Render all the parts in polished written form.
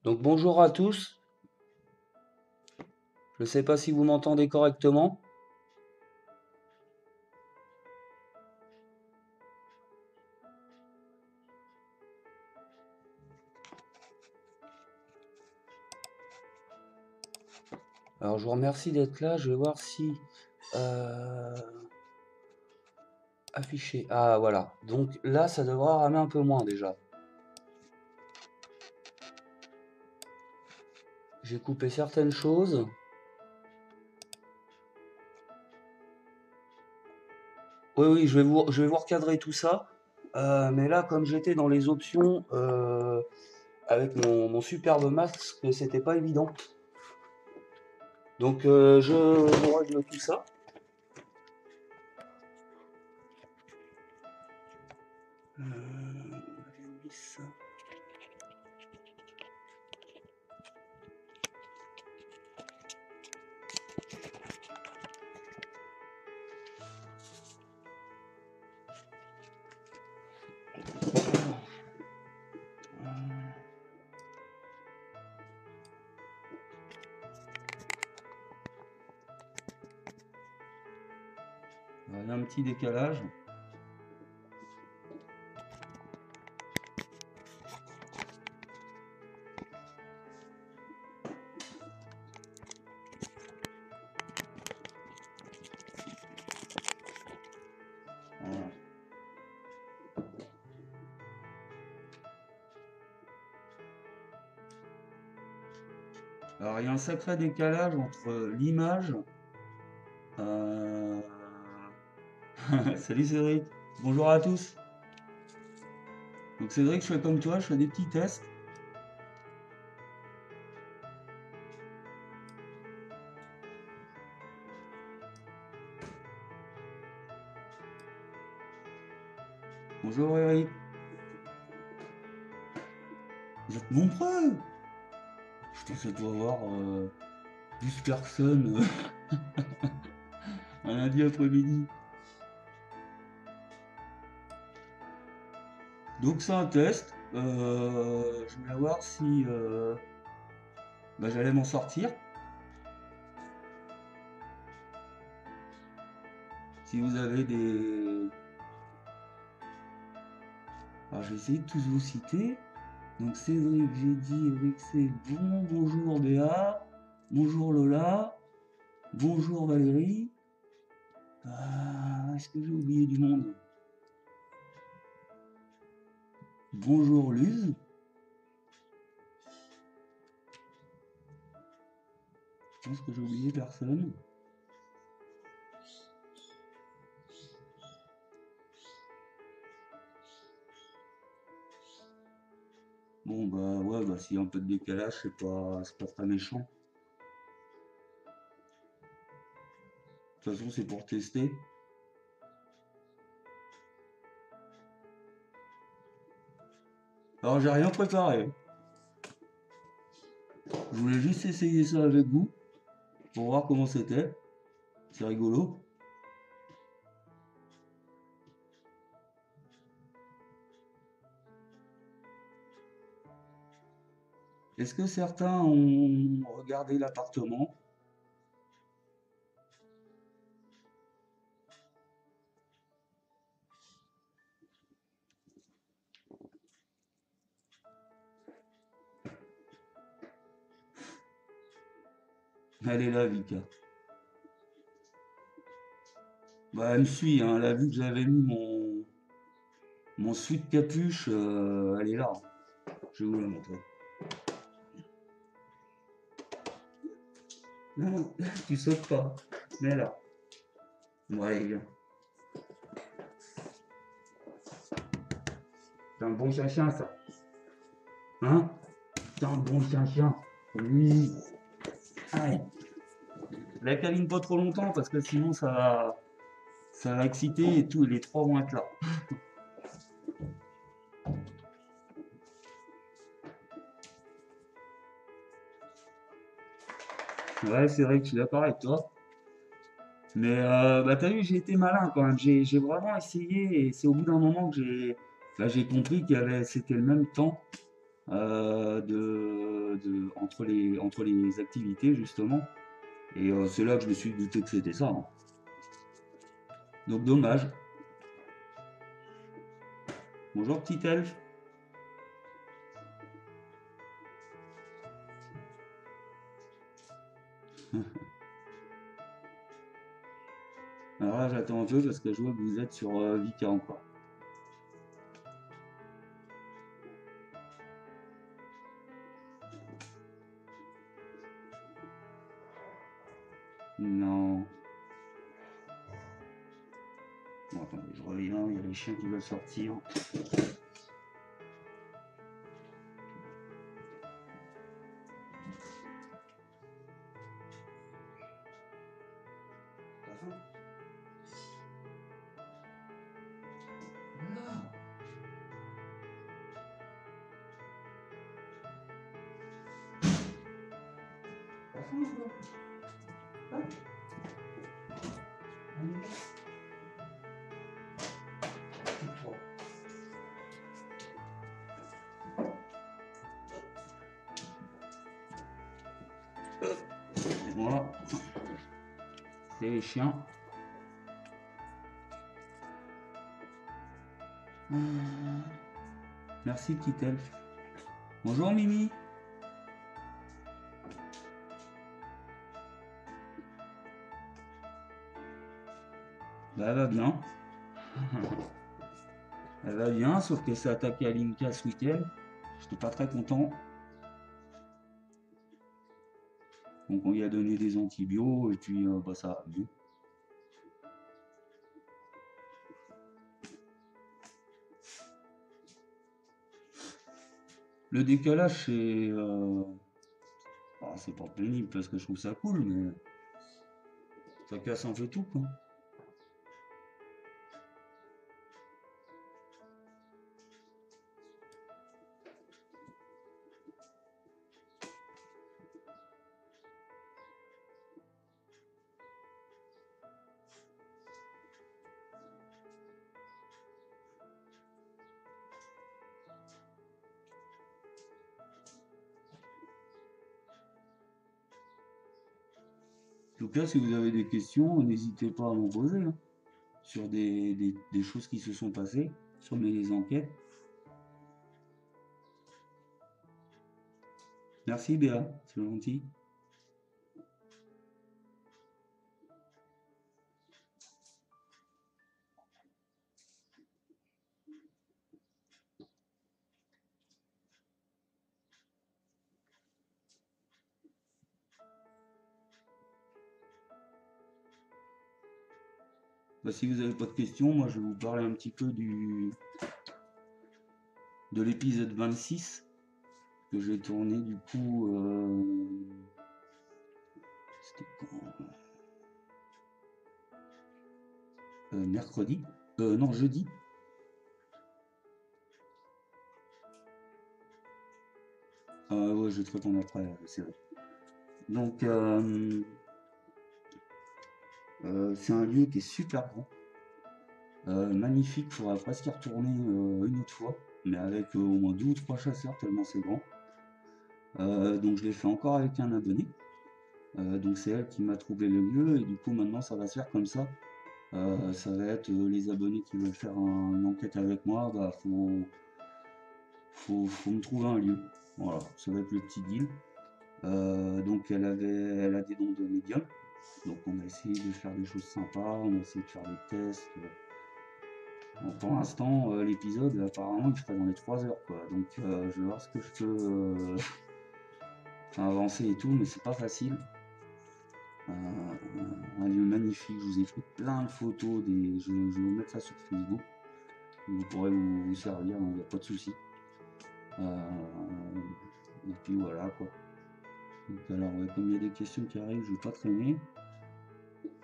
Donc bonjour à tous, je ne sais pas si vous m'entendez correctement. Alors je vous remercie d'être là, je vais voir si... euh, afficher. Ah voilà, donc là ça devra ramer un peu moins déjà. J'ai coupé certaines choses. Oui oui, je vais vous recadrer tout ça. Mais là comme j'étais dans les options avec mon superbe masque, c'était pas évident. Donc je vous règle tout ça. J'ai mis ça. Il y a un petit décalage. Voilà. Alors il y a un sacré décalage entre l'image. euh, Salut Cédric, bonjour à tous. Donc Cédric, je fais comme toi, je fais des petits tests. Bonjour Eric, vous êtes nombreux. Putain, ça doit avoir 12 personnes un lundi après-midi. Donc c'est un test. Je voulais voir si j'allais m'en sortir. Si vous avez des... Alors j'ai essayé de tous vous citer. Donc Cédric, j'ai dit, Eric c'est bon, bonjour Béa, bonjour Lola, bonjour Valérie. Est-ce que j'ai oublié du monde? Bonjour Luz. Je pense que j'ai oublié personne. Bon bah ouais, bah s'il y a un peu de décalage, c'est pas très méchant. De toute façon, c'est pour tester. Alors j'ai rien préparé. Je voulais juste essayer ça avec vous pour voir comment c'était. C'est rigolo. Est-ce que certains ont regardé l'appartement? Elle est là, Vika. Bah elle me suit, hein. Elle a vu que j'avais mis mon sweat capuche, elle est là. Je vais vous la montrer. Non, non, tu sautes pas. Mais là. Bon, allez, viens. C'est un bon chien, ça. Hein? C'est un bon chien. Oui. Allez. La câline pas trop longtemps parce que sinon ça va exciter et tout, et les trois vont être là. Ouais, c'est vrai que je suis d'accord avec toi. Mais t'as vu, j'ai été malin quand même. J'ai vraiment essayé et c'est au bout d'un moment que j'ai compris c'était le même temps. entre les activités, justement. Et c'est là que je me suis douté que c'était ça, hein. Donc dommage. Bonjour petit elfe. Alors là j'attends un peu parce que je vois que vous êtes sur Vika encore. Non. Bon attendez, je reviens, il y a les chiens qui veulent sortir. T'as faim? Voilà. T'as faim ou quoi? Hein? Allez, toi. Et moi, c'est les chiens. Merci petit elfe. Bonjour Mimi. Bah elle va bien. Elle va bien, sauf qu'elle s'est attaquée à Linka ce week-end. J'étais pas très content. Donc on lui a donné des antibiotiques et puis bah, ça va mieux. Le décalage c'est pas pénible parce que je trouve ça cool, mais ça casse un peu tout quoi. En tout cas, si vous avez des questions, n'hésitez pas à m'en poser, hein, sur des choses qui se sont passées, sur mes enquêtes. Merci Béa, c'est gentil. Bah, si vous n'avez pas de questions, moi je vais vous parler un petit peu de l'épisode 26 que j'ai tourné du coup. C'était quand? Mercredi. Non, jeudi. Ouais, je vais te répondre après, c'est vrai. Donc, c'est un lieu qui est super grand, magnifique. Il faudra presque y retourner une autre fois, mais avec au moins 2 ou 3 chasseurs, tellement c'est grand. Donc, je l'ai fait encore avec un abonné. Donc, c'est elle qui m'a trouvé le lieu, et du coup, maintenant, ça va se faire comme ça. Ça va être les abonnés qui veulent faire une enquête avec moi, bah, faut me trouver un lieu. Voilà, ça va être le petit deal. Donc elle a des dons de médium. Donc on a essayé de faire des choses sympas, on a essayé de faire des tests. Bon, pour l'instant, l'épisode, apparemment, il ferait dans les 3 heures, quoi. Donc je vais voir ce que je peux avancer et tout, mais c'est pas facile. Un lieu magnifique, je vous ai pris plein de photos, je vais vous mettre ça sur Facebook. Vous pourrez vous servir, il n'y a pas de souci. Et puis voilà quoi. Donc alors, comme il y a des questions qui arrivent, je vais pas traîner.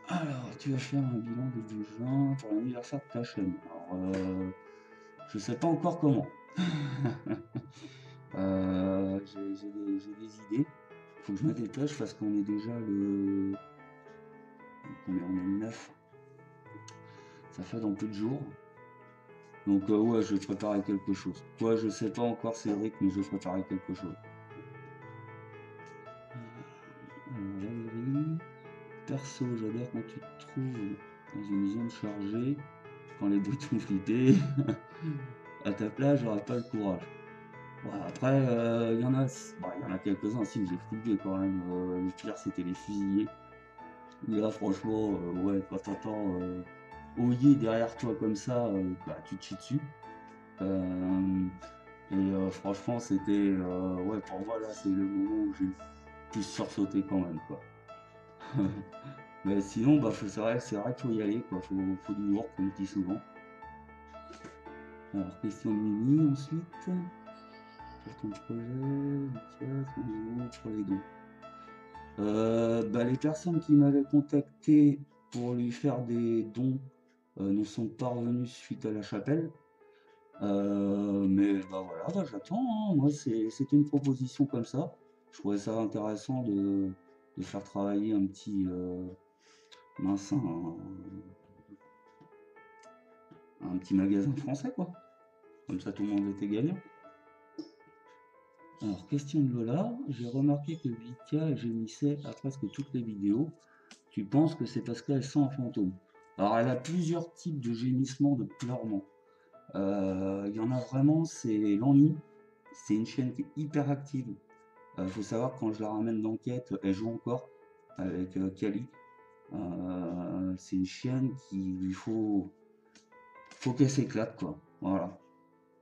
Alors, tu vas faire un bilan début juin pour l'anniversaire de ta chaîne. Alors, je sais pas encore comment. J'ai des idées. Faut que je me dépêche parce qu'on est déjà le. Combien on est le 9. Ça fait dans peu de jours. Donc ouais, je vais préparer quelque chose. Quoi, je sais pas encore Cédric, mais je vais préparer quelque chose. Alors Valérie, perso, j'adore quand tu te trouves dans une zone chargée, quand les bruits te font flipper. À ta place, j'aurais pas le courage. Ouais, après, il y en a quelques-uns aussi que j'ai flippé quand même. Le pire, c'était les fusillés. Là, franchement, ouais, quand t'entends Oyer derrière toi comme ça, bah, tu te chies dessus. Euh, franchement, c'était, ouais, pour moi, là, c'est le moment où j'ai le plus sursauté quand même, quoi. Mais sinon, bah, c'est vrai qu'il faut y aller, quoi. Faut du lourd, comme je dis souvent. Alors, question de Mimi ensuite. Pour ton projet, pour les dons. Bah, les personnes qui m'avaient contacté pour lui faire des dons ne sont pas revenus suite à la chapelle. Mais bah voilà, bah, j'attends, hein. Moi, c'était une proposition comme ça. Je trouvais ça intéressant de faire travailler un petit mince, un petit magasin français, quoi. Comme ça, tout le monde était gagnant. Alors, question de Lola. J'ai remarqué que Vika gémissait à presque toutes les vidéos. Tu penses que c'est parce qu'elle sent un fantôme? Alors, elle a plusieurs types de gémissements, de pleurements. Il y en a vraiment, c'est l'ennui. C'est une chaîne qui est hyper active. Faut savoir que quand je la ramène d'enquête, elle joue encore avec Kali. C'est une chienne qui il faut qu'elle s'éclate, quoi. Voilà.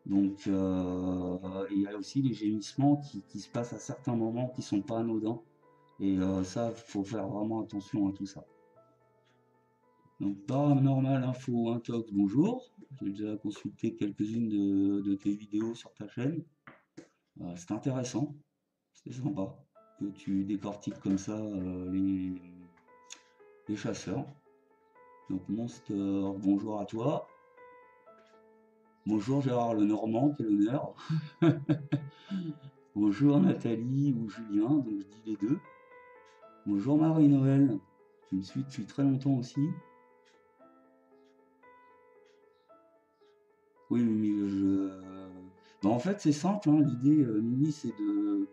Donc il y a aussi les gémissements qui se passent à certains moments qui sont pas anodins. Et ça, faut faire vraiment attention à tout ça. Donc Paranormal Info Intox, bonjour. J'ai déjà consulté quelques-unes de tes vidéos sur ta chaîne. C'est intéressant, c'est sympa que tu décortiques comme ça les chasseurs. Donc Monster, bonjour à toi. Bonjour Gérard Lenormand, quel honneur. Bonjour Nathalie ou Julien, donc je dis les deux. Bonjour Marie-Noël, tu me suis depuis très longtemps aussi. Oui, mais bah, en fait, c'est simple, hein. L'idée, Mimi, c'est de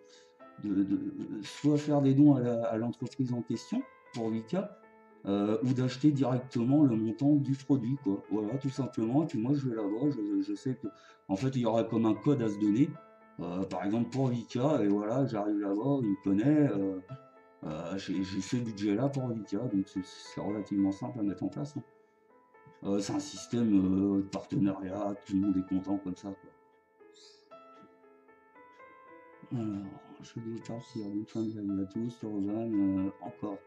soit faire des dons à l'entreprise en question, pour Vika, ou d'acheter directement le montant du produit, quoi. Voilà, tout simplement. Et puis moi, je vais là-bas, je sais que, en fait, il y aura comme un code à se donner. Par exemple, pour Vika, et voilà, j'arrive là-bas, il me connaît, j'ai ce budget-là pour Vika, donc c'est relativement simple à mettre en place, hein. C'est un système de partenariat, tout le monde est content comme ça, quoi. Alors, je vais partir, bonne fin de journée à tous, Rosanne, encore.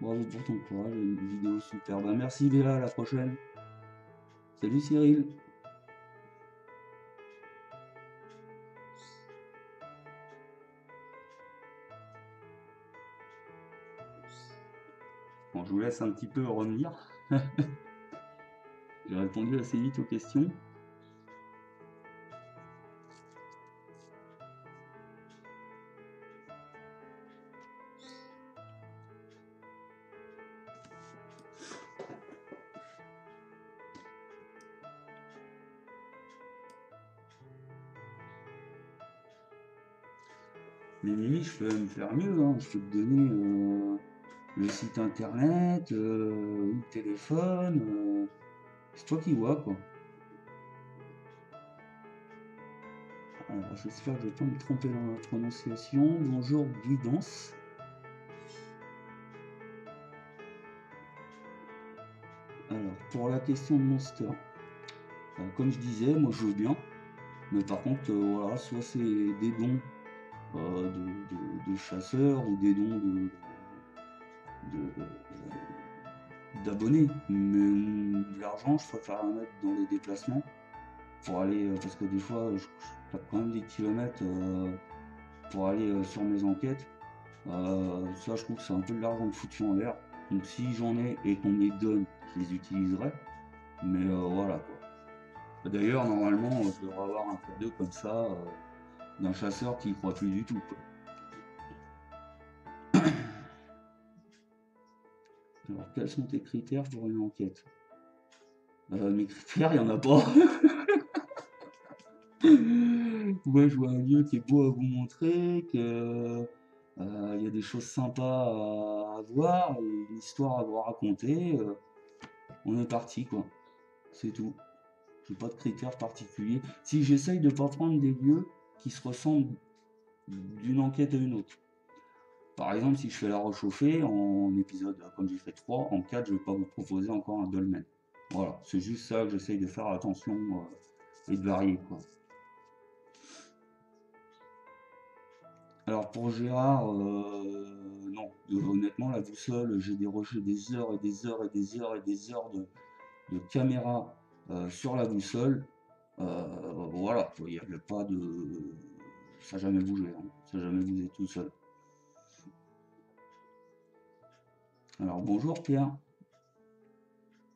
Bravo pour ton courage, une vidéo super. Bah, merci Léa, à la prochaine. Salut Cyril. Bon, je vous laisse un petit peu revenir. J'ai répondu assez vite aux questions. Mais Mimi, je peux même faire mieux, hein. Je peux te donner le site internet, ou le téléphone. C'est toi qui vois, quoi. Alors, j'espère que je ne vais pas me tromper dans la prononciation. Bonjour, Guidance. Alors, pour la question de Monster, comme je disais, moi je veux bien. Mais par contre, voilà, soit c'est des dons de chasseurs ou des dons d'abonnés. Mais l'argent, je préfère la mettre dans les déplacements pour aller, parce que des fois, je tape quand même des kilomètres pour aller sur mes enquêtes. Ça, je trouve que c'est un peu de l'argent foutu en l'air. Donc si j'en ai et qu'on me les donne, je les utiliserai. Mais voilà quoi. D'ailleurs, normalement, je devrais avoir un cadeau comme ça d'un chasseur qui y croit plus du tout, quoi. Alors, quels sont tes critères pour une enquête? Mes critères, il n'y en a pas. Ouais, je vois un lieu qui est beau à vous montrer, que il y a des choses sympas à voir, et une histoire à vous raconter. On est parti, quoi. C'est tout. J'ai pas de critères particuliers. Si j'essaye de pas prendre des lieux qui se ressemblent d'une enquête à une autre. Par exemple, si je fais la rechauffée en épisode, comme j'ai fait 3 en 4 je vais pas vous proposer encore un dolmen. Voilà, c'est juste ça que j'essaye de faire attention et de varier, quoi. Alors pour Gérard, non, honnêtement, la boussole, j'ai dérogé des heures et des heures et des heures et des heures de caméra sur la boussole. Voilà, il n'y avait pas de. Ça n'a jamais bougé, hein. Ça n'a jamais bougé tout seul. Alors bonjour Pierre.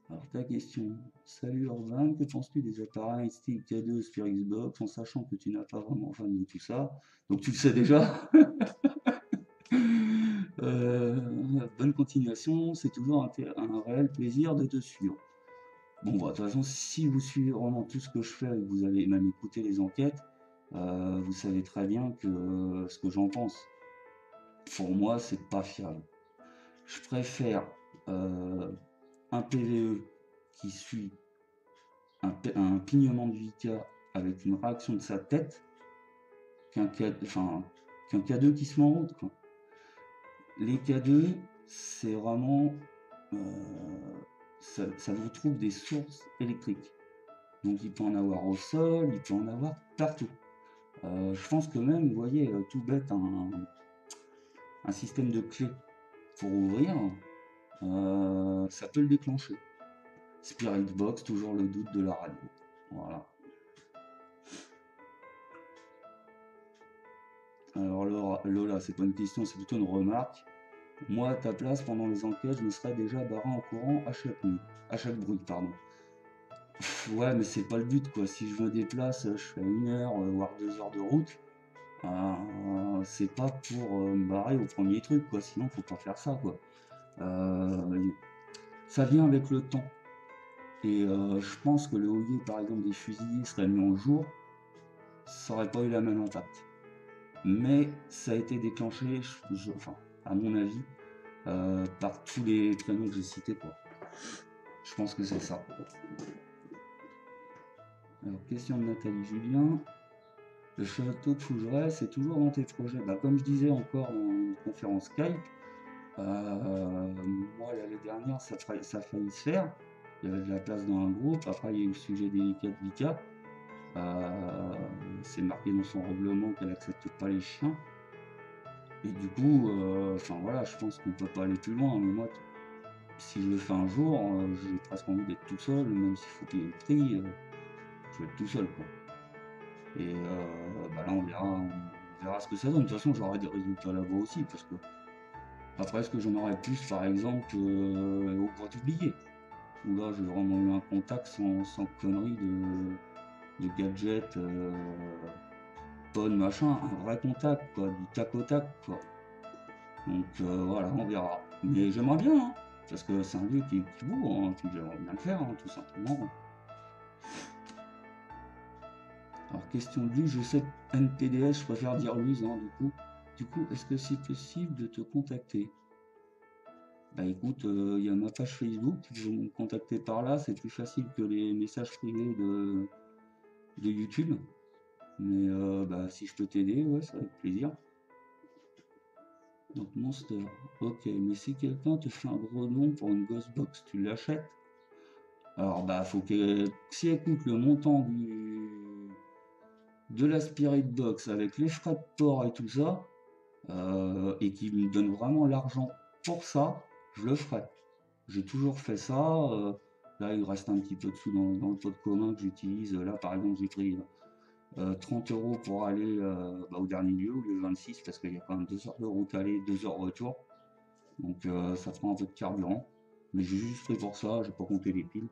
Alors ta question. Salut Urban, que penses-tu des appareils style K2 sur Xbox en sachant que tu n'as pas vraiment fan de tout ça? Donc tu le sais déjà. Euh, Bonne continuation, c'est toujours un réel plaisir de te suivre. Bon, bah, de toute façon, si vous suivez vraiment tout ce que je fais et que vous avez même écouté les enquêtes, vous savez très bien que ce que j'en pense. Pour moi, c'est pas fiable. Je préfère un PVE qui suit un clignement de Vika avec une réaction de sa tête qu'un K2 qui se met en route, quoi. Les K2, c'est vraiment. euh, ça vous trouve des sources électriques. Donc il peut en avoir au sol, il peut en avoir partout. Je pense que même, vous voyez, tout bête, un système de clé pour ouvrir, ça peut le déclencher. Spirit Box, toujours le doute de la radio. Voilà. Alors Lola, c'est pas une question, c'est plutôt une remarque. Moi, à ta place, pendant les enquêtes, je me serais déjà barré en courant à chaque bruit, pardon. Ouais, mais c'est pas le but, quoi. Si je me déplace, je fais 1 heure, voire 2 heures de route. C'est pas pour me barrer au premier truc, quoi. Sinon, faut pas faire ça, quoi. Euh, Ça vient avec le temps. Et je pense que le hoyer, par exemple, des fusiliers serait mis en jour, ça aurait pas eu la même impact. Mais ça a été déclenché, enfin, à mon avis, par tous les prénoms que j'ai cités, quoi. Je pense que c'est ça. Alors, question de Nathalie Julien. Le château de Fougeray, c'est toujours dans tes projets. Bah, comme je disais encore dans une conférence Skype, moi l'année dernière ça a failli se faire. Il y avait de la place dans un groupe. Après, il y a eu le sujet délicat de Vika. C'est marqué dans son règlement qu'elle accepte pas les chiens. Et du coup, enfin voilà, je pense qu'on peut pas aller plus loin. Mais moi, si je le fais un jour, j'ai presque envie d'être tout seul, même s'il faut payer le prix, je vais être tout seul, quoi. Et bah là, on verra ce que ça donne. De toute façon, j'aurai des résultats là-bas aussi, parce que après, est-ce que j'en aurais plus, par exemple, au Grotte Oublié, où là, j'ai vraiment eu un contact sans conneries de gadgets, bonnes, machin, un vrai contact, quoi, du tac au tac, quoi. Donc voilà, on verra. Mais j'aimerais bien, hein, parce que c'est un lieu qui est beau, hein, puis j'aimerais bien le faire, hein, tout simplement. Alors, question de lui, je sais NPDS, je préfère dire Louise, hein, du coup. Du coup, est-ce que c'est possible de te contacter? Bah écoute, il y a ma page Facebook, vous me contacter par là, c'est plus facile que les messages privés de YouTube. Mais bah, si je peux t'aider, ouais, ça avec plaisir. Donc Monster, ok, mais si quelqu'un te fait un gros don pour une Ghostbox, tu l'achètes? Alors bah faut que si elle coûte le montant de la Spirit Box avec les frais de port et tout ça, et qui me donne vraiment l'argent pour ça, je le ferai. J'ai toujours fait ça. Là, il reste un petit peu de sous dans le pot commun que j'utilise. Là, par exemple, j'ai pris 30 € pour aller bah, au dernier lieu, au lieu 26, parce qu'il y a quand même 2 heures de route aller, 2 heures retour. Donc ça prend un peu de carburant. Mais j'ai juste pris pour ça, j'ai pas compté les piles.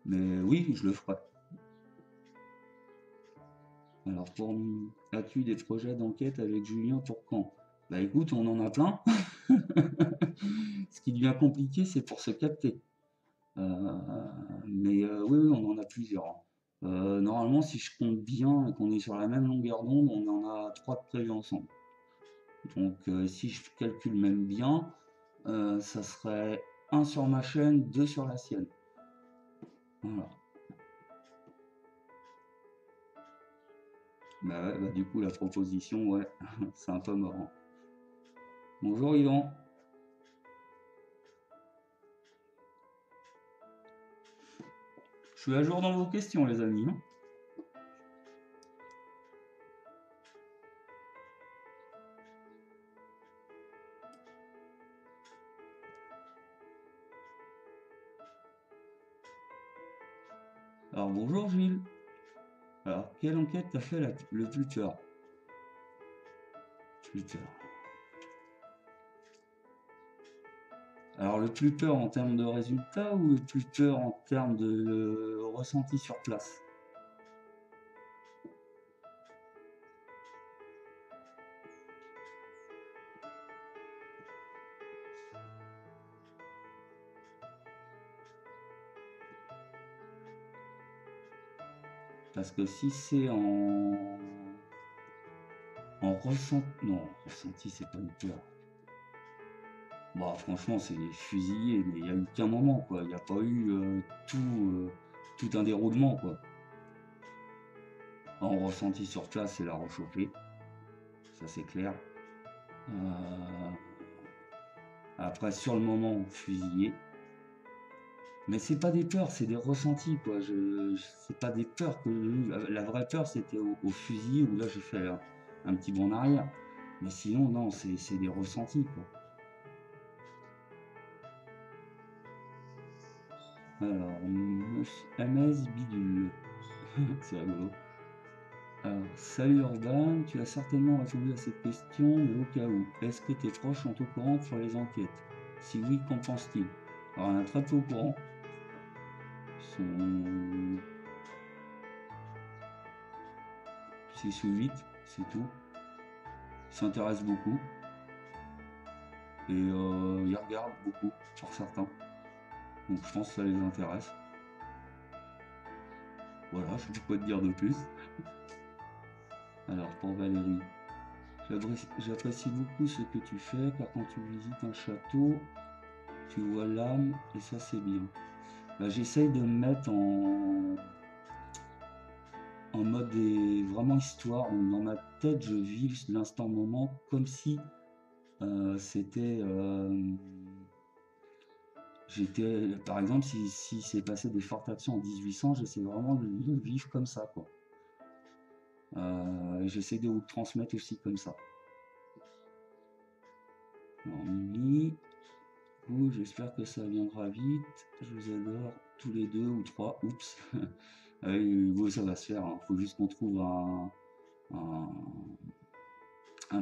Mais oui, je le ferai. Alors, as-tu des projets d'enquête avec Julien pour quand? Bah écoute, on en a plein. Ce qui devient compliqué, c'est pour se capter. Mais oui, oui, on en a plusieurs, hein. Normalement, si je compte bien et qu'on est sur la même longueur d'onde, on en a 3 de prévus ensemble. Donc si je calcule même bien, ça serait un sur ma chaîne, 2 sur la sienne. Voilà. Bah ouais, bah du coup la proposition, ouais, c'est un peu marrant. Bonjour Yvan. Je suis à jour dans vos questions les amis, hein. Alors bonjour Gilles. Alors quelle enquête t'as fait le plus peur? Plus peur. Alors le plus peur en termes de résultats ou le plus peur en termes de ressenti sur place? Parce que si c'est en ressenti, non, ressenti c'est pas une peur. Bah franchement c'est fusillé, mais il n'y a eu qu'un moment quoi, il n'y a pas eu tout un déroulement quoi. En ressenti sur place c'est la réchauffer, ça c'est clair. Euh, Après sur le moment fusillé. Mais c'est pas des peurs, c'est des ressentis quoi. C'est pas des peurs que j'ai eues. La vraie peur c'était au fusillé où là j'ai fait un petit bond en arrière. Mais sinon non, c'est des ressentis quoi. Alors, MS Bidule. C'est rigolo. Alors, salut Urban, tu as certainement répondu à cette question, mais au cas où, est-ce que tes proches sont au courant sur les enquêtes? Si oui, qu'en pense-t-il? Alors, on est très peu au courant. Ils sont 6 ou 8, c'est tout. Ils s'intéressent beaucoup et ils regardent beaucoup pour certains. Donc, je pense que ça les intéresse. Voilà, je sais pas quoi te dire de plus. Alors, pour Valérie, j'apprécie beaucoup ce que tu fais car quand tu visites un château, tu vois l'âme et ça c'est bien. Bah, j'essaye de me mettre en mode vraiment histoire, où dans ma tête je vis l'instant moment comme si c'était j'étais par exemple si c'est passé des fortes actions en 1800, j'essaie vraiment de le vivre comme ça quoi. J'essaie de vous le transmettre aussi comme ça. Alors Mimi, j'espère que ça viendra vite. Je vous adore tous les deux ou trois. Oups. Oui, ça va se faire, hein. Faut juste qu'on trouve un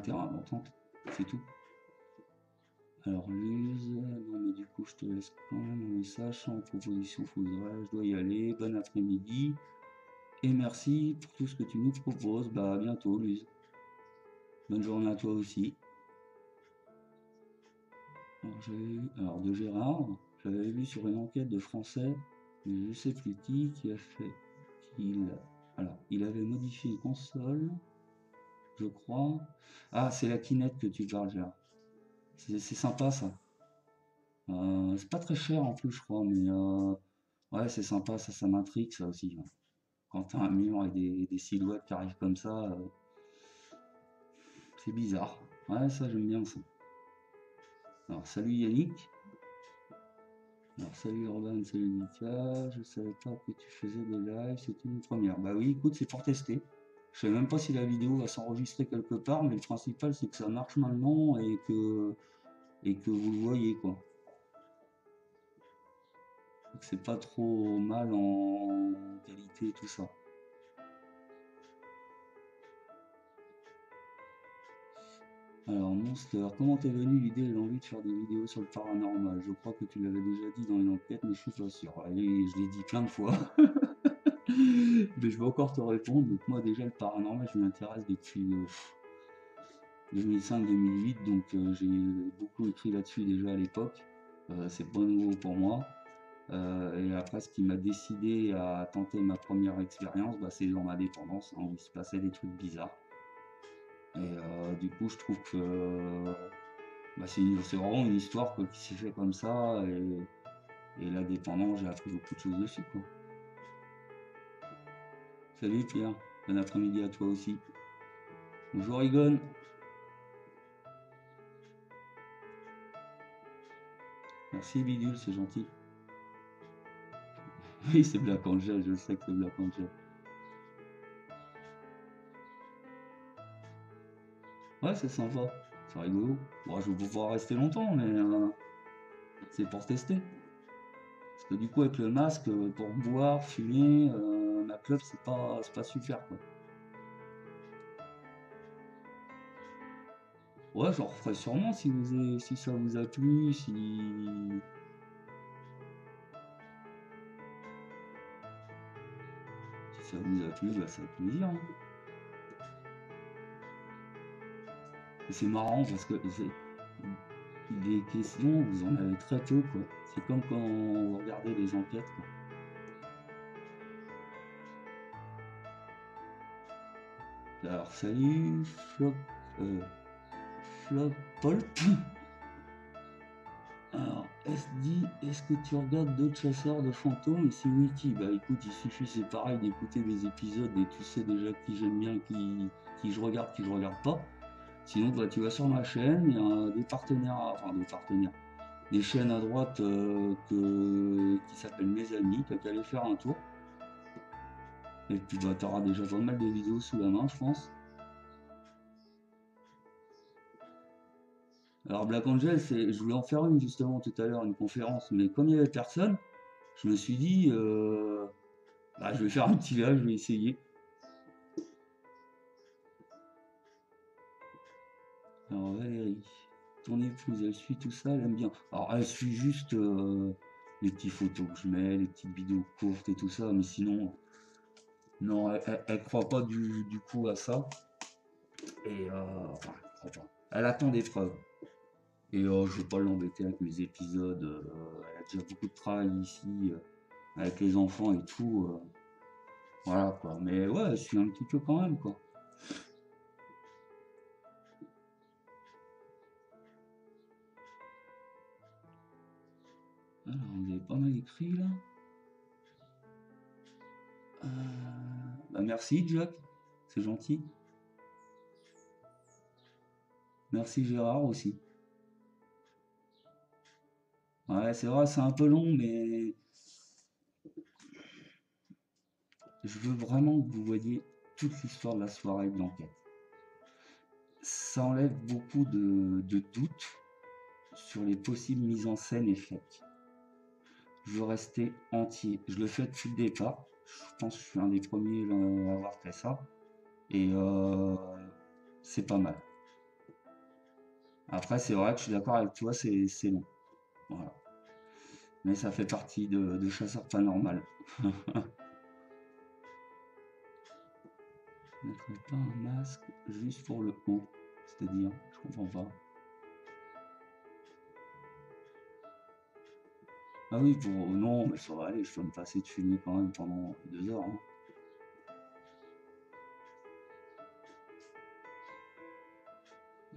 terrain d'entente. C'est tout. Alors, Luz, non mais du coup, je te laisse quand même un message sans proposition, faudrait, je dois y aller. Bon après-midi. Et merci pour tout ce que tu nous proposes. Bah, à bientôt, Luz. Bonne journée à toi aussi. Alors de Gérard, j'avais vu sur une enquête de français, mais je sais plus qui a fait il avait modifié une console, je crois. Ah, c'est la Kinect que tu parles, Gérard. C'est sympa ça. C'est pas très cher en plus, je crois, mais ouais, c'est sympa, ça m'intrigue ça aussi, hein. Quand t'as un mur et des silhouettes qui arrivent comme ça, c'est bizarre. Ouais, ça j'aime bien ça. Alors salut Yannick. Alors salut Urban, salut Mika, je savais pas que tu faisais des lives, c'était une première. Bah oui, écoute, c'est pour tester. Je sais même pas si la vidéo va s'enregistrer quelque part, mais le principal c'est que ça marche maintenant et que vous le voyez quoi. Donc c'est pas trop mal en qualité et tout ça. Alors Monster, comment t'es venue l'idée et l'envie de faire des vidéos sur le paranormal? Je crois que tu l'avais déjà dit dans une enquête, mais je suis pas sûr. Allez, je l'ai dit plein de fois. Mais je vais encore te répondre. Donc moi déjà le paranormal, je m'intéresse depuis 2005-2008, donc j'ai beaucoup écrit là-dessus déjà à l'époque. C'est pas nouveau pour moi. Et après, ce qui m'a décidé à tenter ma première expérience, bah, c'est dans ma dépendance, hein, où il se passait des trucs bizarres. Et du coup, je trouve que bah, c'est vraiment une histoire quoi, qui s'est fait comme ça. Et la dépendance, j'ai appris beaucoup de choses dessus, quoi. Salut Pierre, bon après-midi à toi aussi. Bonjour Egon. Merci Bidule, c'est gentil. Oui, c'est Black Angel, je sais que c'est Black Angel. Ouais, c'est sympa, c'est rigolo. Bon, je vais pouvoir rester longtemps, mais c'est pour tester. Parce que du coup, avec le masque, pour boire, fumer, la clope, c'est pas super, quoi. Ouais, j'en referai sûrement si ça vous a plu, si ça vous a plu, bah, ça fait plaisir, hein. Et c'est marrant parce que des questions, vous en avez très peu, quoi. C'est comme quand vous regardez les enquêtes, quoi. Alors, salut, euh, Flopolp. Alors, est-ce que tu regardes d'autres chasseurs de fantômes et si oui, qui? Bah écoute, il suffit, c'est pareil, d'écouter les épisodes et tu sais déjà qui j'aime bien, qui je regarde pas. Sinon, bah, tu vas sur ma chaîne, il y a des partenaires, enfin des partenaires, des chaînes à droite qui s'appellent Mes Amis, t'as qu'à aller faire un tour. Et puis bah, t'auras déjà pas mal de vidéos sous la main, je pense. Alors Black Angel, je voulais en faire une justement tout à l'heure, une conférence, mais comme il y avait personne, je me suis dit, bah, je vais faire un petit live, je vais essayer. Alors Valérie, ton épouse, elle suit tout ça, elle aime bien. Alors elle suit juste les petites photos que je mets, les petites vidéos courtes et tout ça, mais sinon, non, elle croit pas du coup à ça. Et enfin, elle croit pas. Elle attend des preuves. Et je vais pas l'embêter avec mes épisodes. Elle a déjà beaucoup de travail ici avec les enfants et tout. Voilà quoi. Mais ouais, je suis un petit peu quand même quoi. Alors, vous avez pas mal écrit là. Bah merci Jack, c'est gentil. Merci Gérard aussi. Ouais, c'est vrai, c'est un peu long, mais je veux vraiment que vous voyez toute l'histoire de la soirée de l'enquête. Ça enlève beaucoup de doutes sur les possibles mises en scène et faits. Je veux rester entier. Je le fais depuis le départ. Je pense que je suis un des premiers à avoir fait ça. Et c'est pas mal. Après, c'est vrai que je suis d'accord avec toi, c'est long. Voilà. Mais ça fait partie de Chasseur pas normal. Je mettrais pas un masque juste pour le haut. C'est-à-dire, je comprends pas. Ah oui, pour. Non, mais ça va aller, je peux me passer de fumer quand même pendant 2 heures, hein.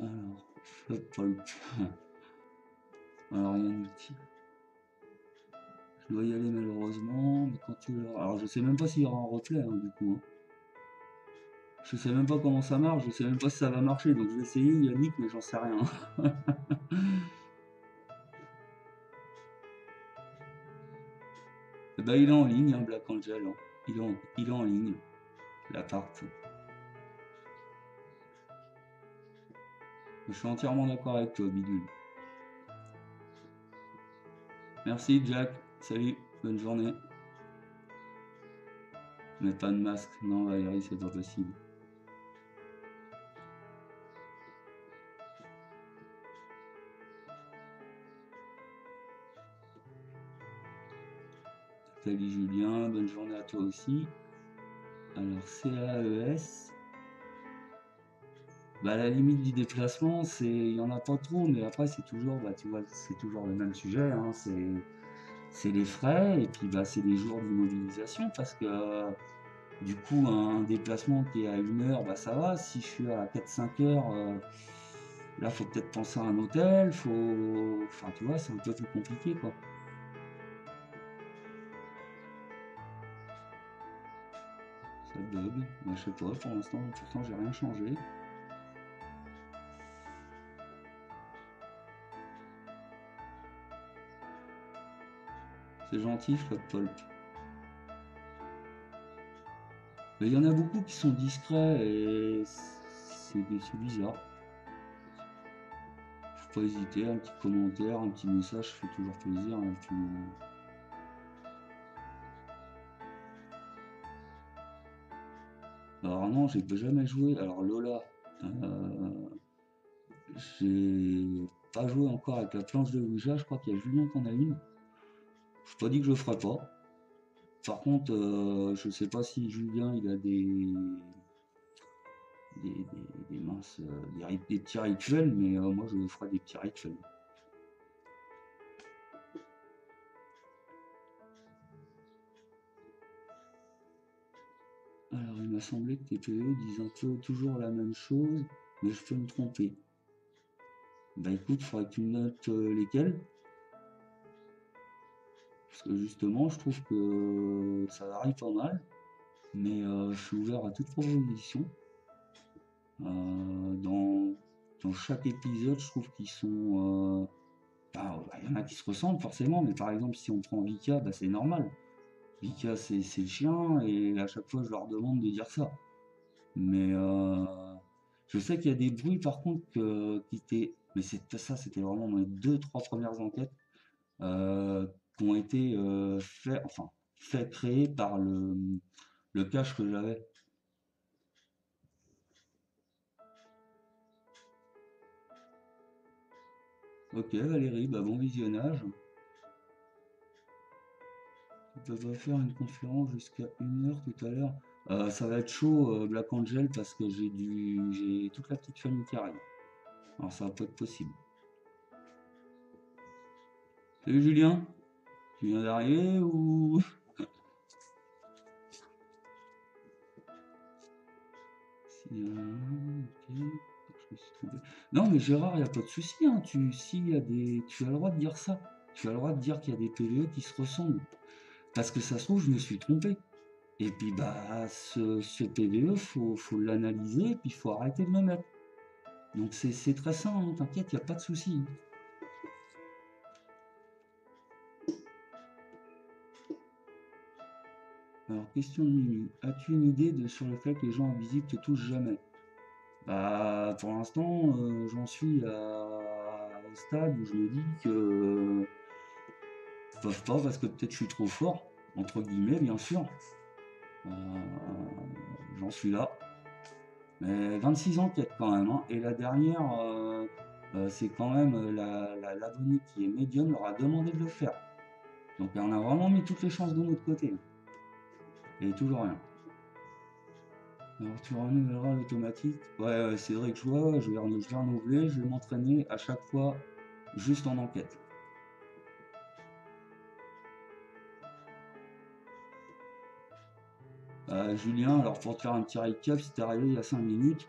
Alors, flop. Alors, rien d'utile. Je dois y aller malheureusement, mais quand tu l'auras. Alors, je sais même pas s'il y aura un replay, hein, du coup, hein. Je sais même pas comment ça marche, je sais même pas si ça va marcher, donc je vais essayer Yannick, mais j'en sais rien. Et bah, il est en ligne, hein, Black Angel, hein. Il est en ligne, l'appart. Je suis entièrement d'accord avec toi, Bidule. Merci, Jack. Salut, bonne journée. Mais pas de masque. Non, Valérie, c'est pas possible. Salut, Julien. Bonne journée à toi aussi. Alors, CAES. Bah, à la limite du déplacement, il y en a pas trop, mais après, c'est toujours, bah, tu vois, c'est toujours le même sujet, hein. c'est les frais et puis bah, c'est les jours d'immobilisation parce que du coup un déplacement qui est à 1 heure, bah ça va. Si je suis à 4-5 heures, là faut peut-être penser à un hôtel, enfin tu vois, c'est un peu plus compliqué quoi. Ça bug, mais je sais pas, pour l'instant, pourtant j'ai rien changé. C'est gentil, Flop Pulp. Mais il y en a beaucoup qui sont discrets et c'est bizarre. Faut pas hésiter, un petit commentaire, un petit message, ça fait toujours plaisir. Et puis, alors non, j'ai jamais joué. Alors Lola, euh, j'ai pas joué encore avec la planche de Ouija, je crois qu'il y a Julien qui en a une. Je pas dit que je le ferai pas. Par contre, je sais pas si Julien il a des minces, des petits rituels, mais moi je ferai des petits rituels. Alors il m'a semblé que tes PE disent un peu toujours la même chose, mais je peux me tromper. Bah écoute, il faudrait que tu me notes lesquels, parce que justement je trouve que ça varie pas mal, mais je suis ouvert à toute proposition. Dans chaque épisode, je trouve qu'ils sont... il y en a qui se ressemblent forcément, mais par exemple si on prend Vika, bah, c'est normal. Vika c'est le chien, et à chaque fois je leur demande de dire ça. Mais je sais qu'il y a des bruits par contre qui étaient... Mais c'était vraiment dans les 2-3 premières enquêtes euh, qui ont été fait créer par le cache que j'avais. Ok Valérie, bah bon visionnage. Tu peux pas faire une conférence jusqu'à 1 heure tout à l'heure. Ça va être chaud Black Angel parce que j'ai toute la petite famille qui arrive. Alors ça va pas être possible. Salut Julien, tu viens d'arriver ou... Ok, je me suis trompé. Non mais Gérard, il n'y a pas de souci, hein. Tu as le droit de dire ça. Tu as le droit de dire qu'il y a des PVE qui se ressemblent. Parce que ça se trouve, je me suis trompé. Et puis bah ce PVE, faut l'analyser, et puis il faut arrêter de le mettre. Donc c'est très simple, hein, t'inquiète, il n'y a pas de souci. Alors, question de Mimi. As-tu une idée sur le fait que les gens invisibles te touchent jamais? Bah, pour l'instant, j'en suis au stade où je me dis que ils peuvent pas parce que peut-être je suis trop fort, entre guillemets, bien sûr. Euh, J'en suis là. Mais 26 enquêtes quand même, hein. Et la dernière, c'est quand même l'abonné qui est médium leur a demandé de le faire. Donc on a vraiment mis toutes les chances de notre côté. Et toujours rien. Alors tu renouvelleras l'automatique. Ouais, c'est vrai que je vais renouveler, je vais m'entraîner à chaque fois juste en enquête. Julien, alors pour te faire un petit récap, si t'es arrivé il y a 5 minutes,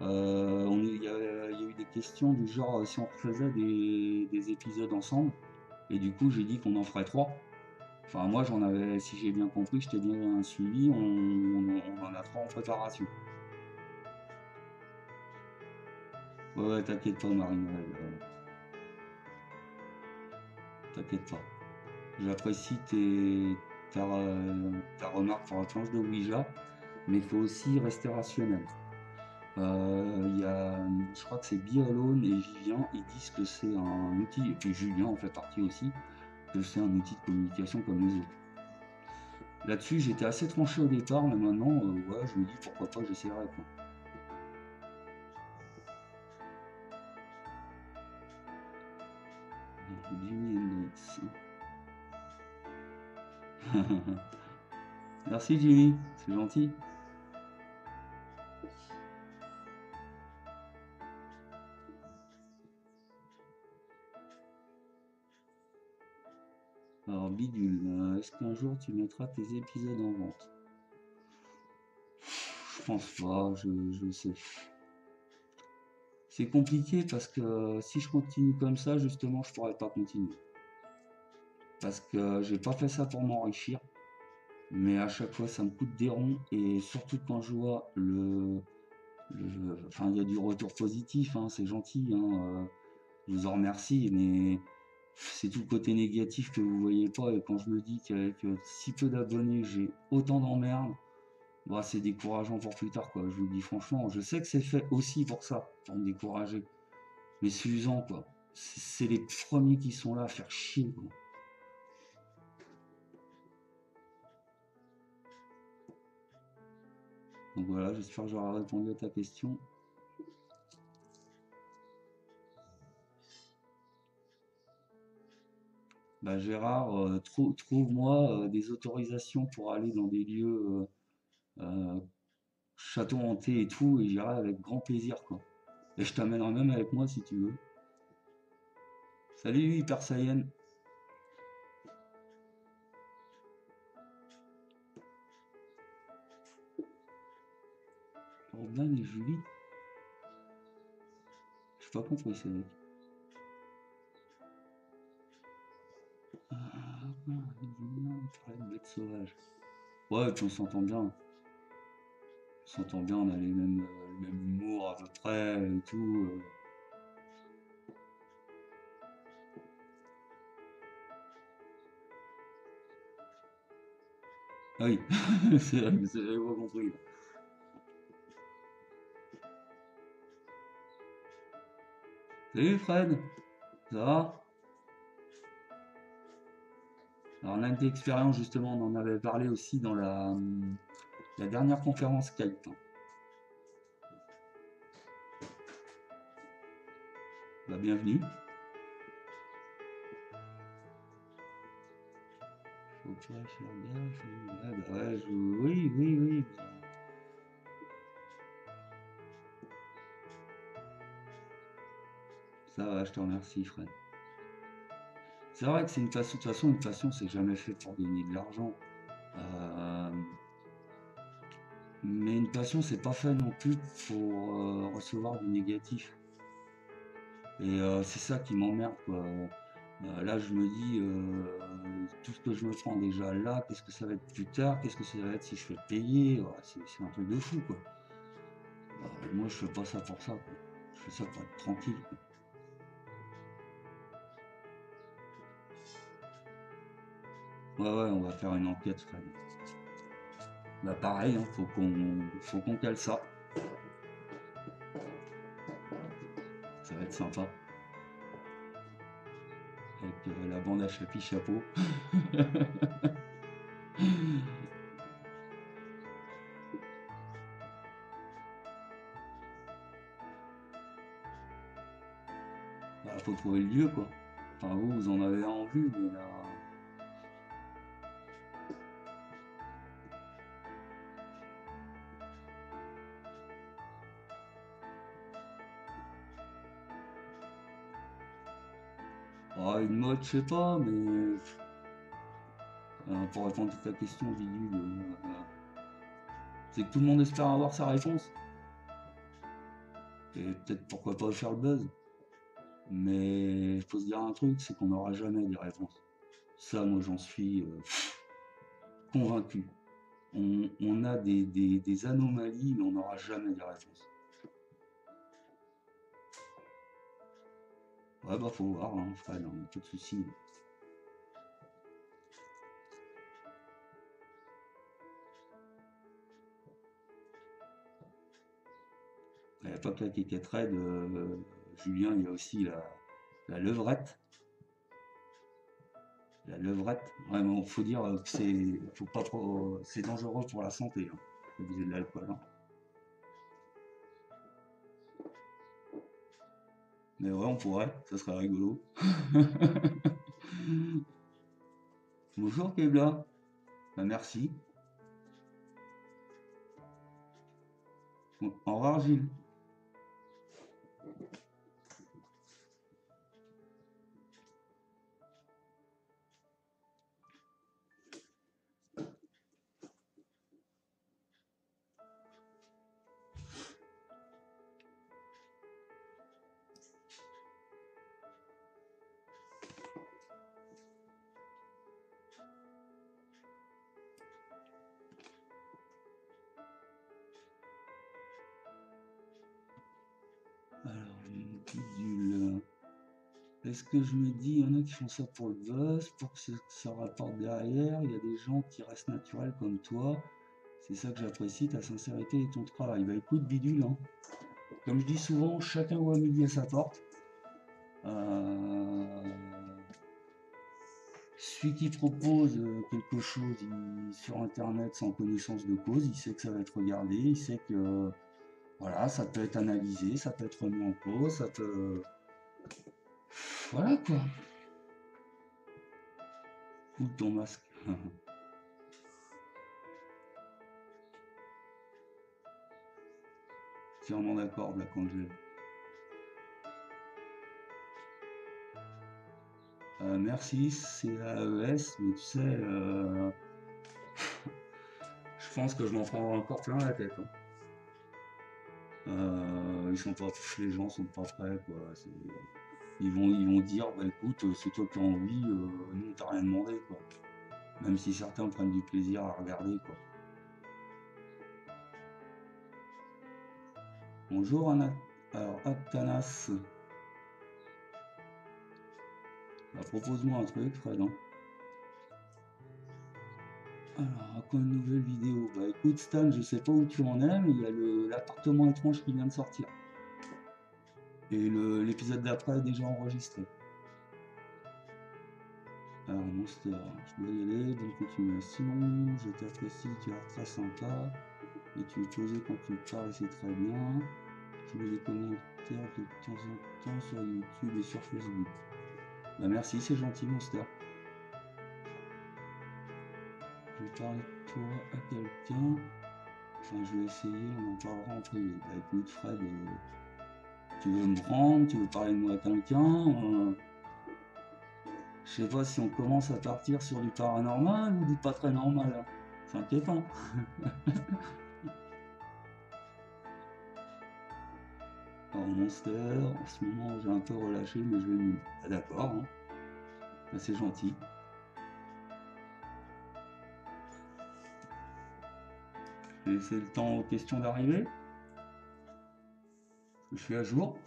il y a eu des questions du genre si on refaisait des épisodes ensemble, et du coup j'ai dit qu'on en ferait 3. Enfin moi j'en avais, si j'ai bien compris, je t'ai bien suivi, on en a 3 en préparation. Ouais, t'inquiète pas Marie-Noël, t'inquiète pas. J'apprécie ta remarque sur la planche de Ouija, mais il faut aussi rester rationnel. Je crois que c'est Bialone et Vivien, ils disent que c'est un outil, et puis Julien en fait partie aussi, que c'est un outil de communication comme les autres. Là-dessus, j'étais assez tranché au départ, mais maintenant, ouais, je me dis pourquoi pas, j'essaierai quoi. Jimi Hendrix. Merci Jimmy, c'est gentil. Alors, bidule, est-ce qu'un jour tu mettras tes épisodes en vente? Je pense pas, je sais. C'est compliqué parce que si je continue comme ça, justement, je pourrais pas continuer. Parce que j'ai pas fait ça pour m'enrichir, mais à chaque fois ça me coûte des ronds et surtout quand je vois enfin il y a du retour positif, hein, c'est gentil, hein, je vous en remercie, mais c'est tout le côté négatif que vous voyez pas et quand je me dis qu'avec si peu d'abonnés j'ai autant d'emmerdes, bah, c'est décourageant pour plus tard quoi. Je vous le dis franchement, je sais que c'est fait aussi pour ça, pour me décourager, mais c'est usant quoi. C'est les premiers qui sont là à faire chier quoi. Donc voilà, j'espère que j'aurai répondu à ta question. Bah Gérard, trouve-moi des autorisations pour aller dans des lieux château hanté et tout, et j'irai avec grand plaisir quoi. Et je t'amènerai même avec moi si tu veux. Salut Hyper Saiyan. Orban et Julie. J'ai pas compris c'est vrai. Ah, Julien, parlait de bête sauvage. Ouais, et puis on s'entend bien. On s'entend bien, on a le même humour à peu près et tout. Ah oui, c'est vrai que j'avais pas compris. Salut Fred, ça va? Alors l'expérience justement, on en avait parlé aussi dans la dernière conférence Skype. Bah, bienvenue. Faut pas faire gaffe. Ouais, bah ouais, oui, oui, oui. Ça va, je te remercie, Fred. C'est vrai que c'est une passion, de toute façon, une passion, c'est jamais fait pour gagner de l'argent. Euh, mais une passion, c'est pas fait non plus pour recevoir du négatif. Et c'est ça qui m'emmerde, quoi. Là, je me dis, tout ce que je me prends déjà là, qu'est-ce que ça va être plus tard? Qu'est-ce que ça va être si je fais payer? Ouais, c'est un truc de fou, quoi. Moi, je fais pas ça pour ça, quoi. Je fais ça pour être tranquille, quoi. Ouais, ouais, on va faire une enquête, Fred. Bah pareil, hein, faut qu'on cale ça. Ça va être sympa. Avec la bande à Chapi Chapeau. Bah, faut trouver le lieu, quoi. Enfin, vous en avez un en vue, mais une mode, je sais pas, mais pour répondre à ta question, Bidule, c'est que tout le monde espère avoir sa réponse. Et peut-être pourquoi pas faire le buzz. Mais il faut se dire un truc, c'est qu'on n'aura jamais des réponses. Ça, moi, j'en suis convaincu. On a des anomalies, mais on n'aura jamais des réponses. Ouais, bah, faut voir, hein, Fred, hein, pas de soucis. À l'époque, la Kékette Raid, Julien, il y a aussi la levrette. La levrette, vraiment, faut dire que faut pas trop, c'est dangereux pour la santé, hein, abuser de l'alcool, hein. Mais ouais, on pourrait, ça serait rigolo. Bonjour Kebla, bah, merci. Au revoir Gilles. bidule. Est-ce que je me dis, il y en a qui font ça pour le buzz, pour que ça rapporte derrière, il y a des gens qui restent naturels comme toi. C'est ça que j'apprécie, ta sincérité et ton travail. Bah écoute, bidule, hein. Comme je dis souvent, chacun voit midi à sa porte. Celui qui propose quelque chose sur internet sans connaissance de cause, il sait que ça va être regardé, il sait que voilà, ça peut être analysé, ça peut être remis en cause, ça peut. Voilà quoi. Ou ton masque. Entièrement d'accord, Black Angel. Merci, c'est AES, mais tu sais, je pense que je m'en prends encore plein la tête, hein. Ils sont pas, les gens sont pas prêts, quoi. Ils vont dire, bah écoute, c'est toi qui as envie, nous on t'a rien demandé, quoi. Même si certains prennent du plaisir à regarder, quoi. Bonjour Anna. Alors, Atanas. Bah, propose-moi un truc, Fred, hein. Alors, à quoi une nouvelle vidéo? Bah écoute Stan, je sais pas où tu en es, mais il y a l'appartement étrange qui vient de sortir. Et l'épisode d'après est déjà enregistré. Alors Monster, je dois y aller, bonne continuation, je t'apprécie, tu es très sympa, et tu es posé quand tu parles, c'est très bien. Je mets des commentaires de temps en temps sur YouTube et sur Facebook. Bah merci, c'est gentil Monster. Je vais parler de toi à quelqu'un. Enfin, je vais essayer, on en parlera en privé. Bah écoute, Fred, tu veux me prendre, tu veux parler de moi à quelqu'un je sais pas si on commence à partir sur du paranormal ou du pas très normal, hein. C'est inquiétant. Alors, Monster, en ce moment j'ai un peu relâché, mais je vais mieux. Ah, d'accord, hein. Ah, c'est gentil. Je vais laisser le temps aux questions d'arriver. Je suis à jour.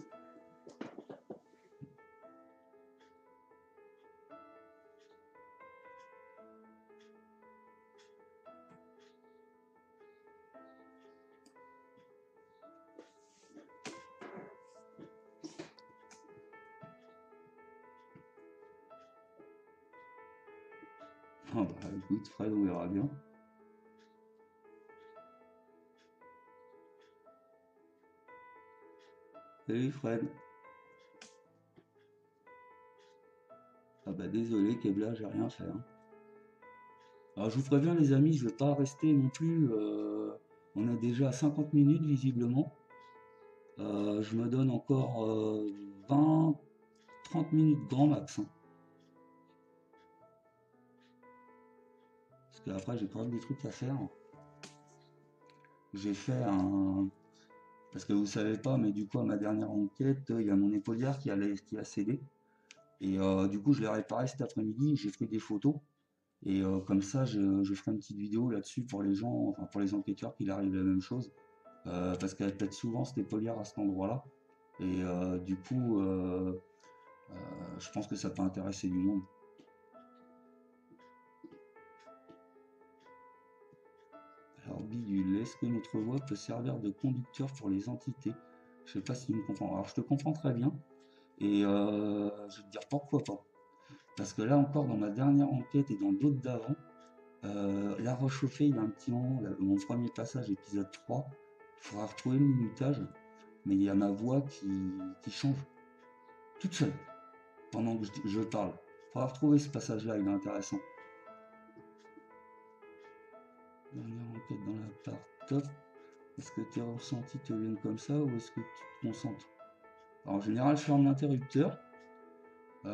Ah bah écoute, Fred, on verra bien. Salut Fred. Ah bah désolé, Kebla, j'ai rien fait, hein. Alors je vous préviens les amis, je vais pas rester non plus. On est déjà à 50 minutes visiblement. Je me donne encore 20-30 minutes grand max, hein. Parce qu'après j'ai quand même des trucs à faire. J'ai fait un. Parce que vous savez pas, mais du coup à ma dernière enquête, il y a mon épaulière qui a cédé. Et du coup je l'ai réparé cet après-midi, j'ai pris des photos. Et comme ça je ferai une petite vidéo là-dessus pour les gens, enfin pour les enquêteurs qu'il arrive la même chose. Parce qu'elle pète souvent cette épaulière à cet endroit-là. Et du coup, je pense que ça peut intéresser du monde. Alors bidule, est-ce que notre voix peut servir de conducteur pour les entités? Je sais pas si tu me comprends. Alors je te comprends très bien. Et je vais te dire pourquoi pas. Parce que là encore, dans ma dernière enquête et dans d'autres d'avant, la rechauffée, il y a un petit moment, mon premier passage, épisode 3, il faudra retrouver le minutage, mais il y a ma voix qui change toute seule pendant que je parle. Il faudra retrouver ce passage-là, il est intéressant. Dernière enquête dans l'appart, top. Est-ce que tes ressentis te viennent comme ça ou est-ce que tu te concentres? Alors, en général, je ferme l'interrupteur, mais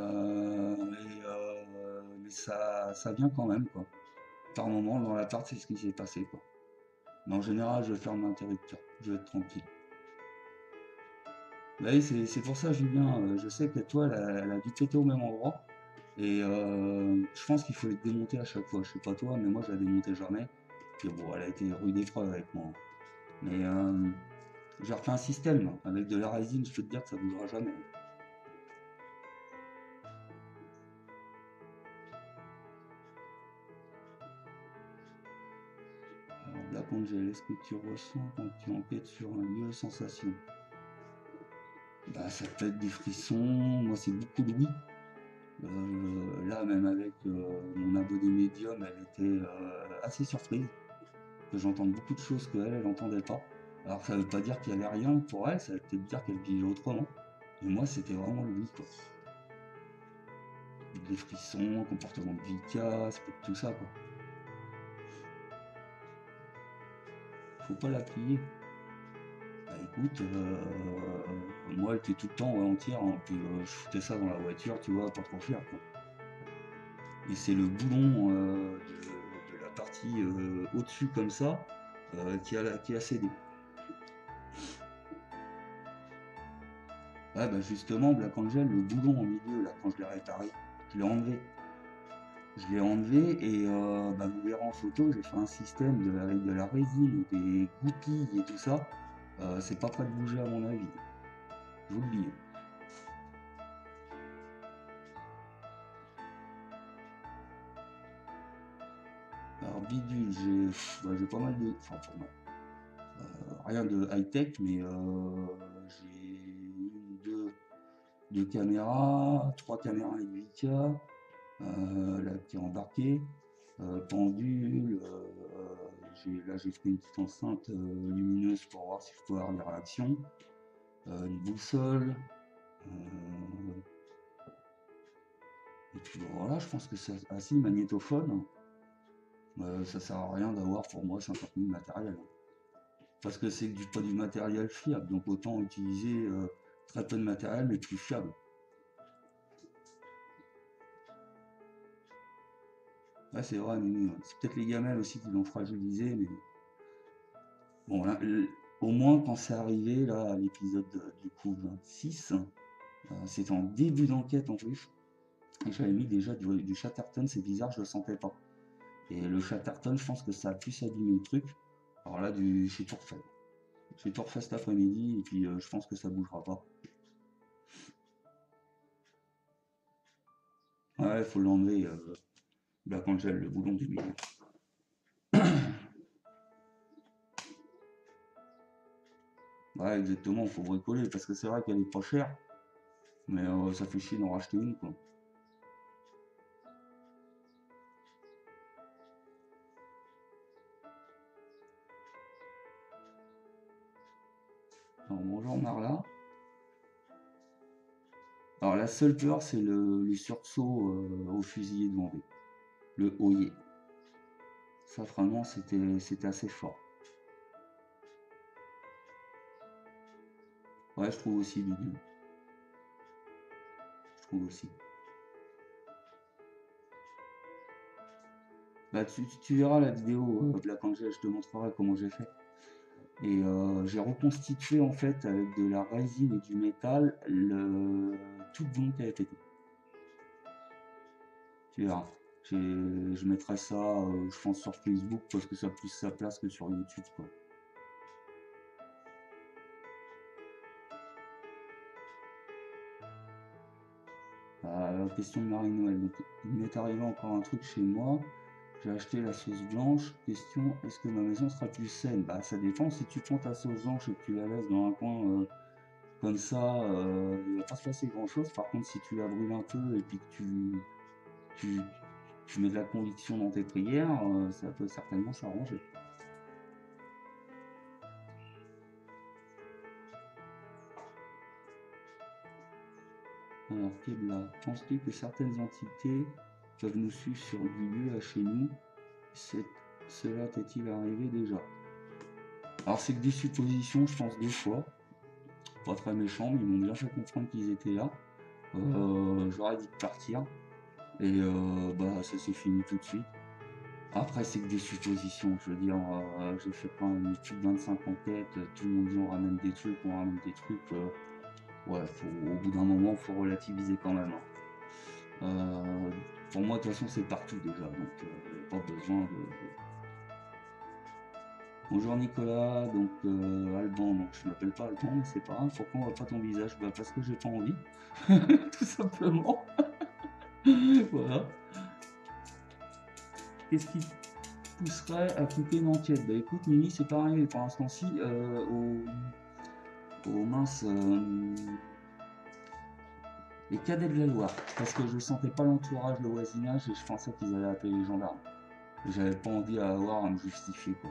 ça vient quand même, quoi. Par moment, dans l'appart, c'est ce qui s'est passé, quoi. Mais en général, je ferme l'interrupteur, je vais être tranquille. Bah oui, c'est pour ça, Julien, je sais que toi, elle a dû péter au même endroit. Et je pense qu'il faut les démonter à chaque fois. Je sais pas toi, mais moi, je la démontais jamais. Puis bon, elle a été rude épreuve avec moi. Mais J'ai refait un système avec de la résine, je peux te dire que ça bougera jamais. Alors, Black Angel, est-ce que tu ressens quand tu enquêtes sur un lieu sensation? Bah, ça peut être des frissons, moi c'est beaucoup de oui. Là, même avec mon abonné médium, elle était assez surprise que j'entende beaucoup de choses qu'elle, elle n'entendait pas. Alors ça veut pas dire qu'il y avait rien pour elle, ça veut peut-être dire qu'elle vivait autrement. Et moi, c'était vraiment le oui, quoi. Des frissons, comportement de Vika, c'est peut-être tout ça, quoi. Faut pas la plier. Bah écoute, moi, elle était tout le temps entière, hein, puis je foutais ça dans la voiture, tu vois, pas trop cher, quoi. Et c'est le boulon de la partie au-dessus, comme ça, qui a cédé. Ouais, bah justement, Black Angel, le boulon au milieu, là, quand je l'ai réparé, je l'ai enlevé. Je l'ai enlevé et bah, vous verrez en photo, j'ai fait un système avec de la résine, des goupilles et tout ça. C'est pas prêt de bouger à mon avis. Je vous le dis. Alors bidule, j'ai pas mal de. Enfin, pas mal. Rien de high-tech, mais j'ai deux caméras, trois caméras avec Vika, là qui est embarquée, pendule, là j'ai fait une petite enceinte lumineuse pour voir si je peux avoir des réactions, une boussole, et puis voilà, je pense que c'est assez magnétophone. Ça sert à rien d'avoir pour moi 50 000 matériel. Parce que c'est pas du matériel fiable, donc autant utiliser très peu de matériel mais plus fiable. Ouais, c'est vrai, mais c'est peut-être les gamelles aussi qui l'ont fragilisé, mais bon, là, au moins quand c'est arrivé là à l'épisode du coup 26, c'était en début d'enquête en plus, et j'avais mis déjà du Chatterton, c'est bizarre, je le sentais pas. Et le Chatterton, je pense que ça a pu s'abîmer le truc. Alors là, j'ai tout refait. J'ai tout refait cet après-midi, et puis je pense que ça bougera pas. Ouais, faut l'enlever, Black Angel, le boulon du milieu. Ouais, exactement, faut bricoler, parce que c'est vrai qu'elle est pas chère, mais ça fait chier d'en racheter une, quoi. Alors, bonjour Marla. Alors, la seule peur, c'est le sursaut au fusillé de Vendée, le Oyer. Ça, vraiment, c'était assez fort. Ouais, je trouve aussi, Bidule. Je trouve aussi. Bah, tu verras la vidéo Black Angel, je te montrerai comment j'ai fait. Et j'ai reconstitué en fait avec de la résine et du métal tout le boulon qui avait pété. Tu verras. Je mettrai ça, je pense, sur Facebook parce que ça a plus sa place que sur YouTube, quoi. Question de Marie-Noël. Donc, il m'est arrivé encore un truc chez moi. J'ai acheté la sauce blanche. Question, est-ce que ma maison sera plus saine? Bah, ça dépend. Si tu prends ta sauce blanche et que tu la laisses dans un coin comme ça, il va pas se passer grand-chose. Par contre, si tu la brûles un peu et puis que tu, tu mets de la conviction dans tes prières, ça peut certainement s'arranger. Alors, Kebla, penses-tu que certaines entités peuvent nous suivre sur du lieu à chez nous? Cela t'est-il arrivé déjà? Alors, c'est que des suppositions, je pense, des fois. Pas très méchants, mais ils m'ont bien fait comprendre qu'ils étaient là. J'aurais dit de partir. Et bah, ça s'est fini tout de suite. Après, c'est que des suppositions. Je veux dire, j'ai fait quand même plus de 25 enquêtes. Tout le monde dit on ramène des trucs, on ramène des trucs. Ouais, au bout d'un moment, il faut relativiser quand même, hein. Pour moi, de toute façon, c'est partout déjà. Donc, pas besoin de. Bonjour Nicolas, donc Alban, donc je m'appelle pas Alban, mais c'est pas grave, pourquoi on voit pas ton visage? Bah parce que j'ai pas envie, tout simplement. Voilà. Qu'est-ce qui te pousserait à quitter une enquête? Bah écoute Mimi, c'est pas arrivé pour l'instant-ci, au mince, les cadets de la Loire, parce que je sentais pas l'entourage, le voisinage, et je pensais qu'ils allaient appeler les gendarmes. Et j'avais pas envie à avoir à me justifier, quoi.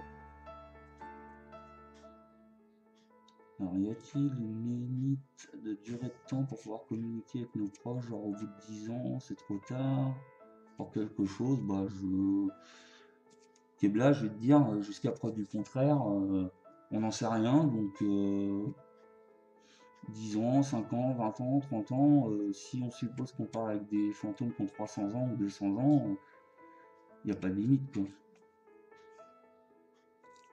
Alors, y a-t-il une limite de durée de temps pour pouvoir communiquer avec nos proches, genre au bout de 10 ans, c'est trop tard pour quelque chose? Bah, là, je vais te dire, jusqu'à preuve du contraire, on n'en sait rien, donc 10 ans, 5 ans, 20 ans, 30 ans, si on suppose qu'on parle avec des fantômes qui ont 300 ans ou 200 ans, il n'y a pas de limite, quoi.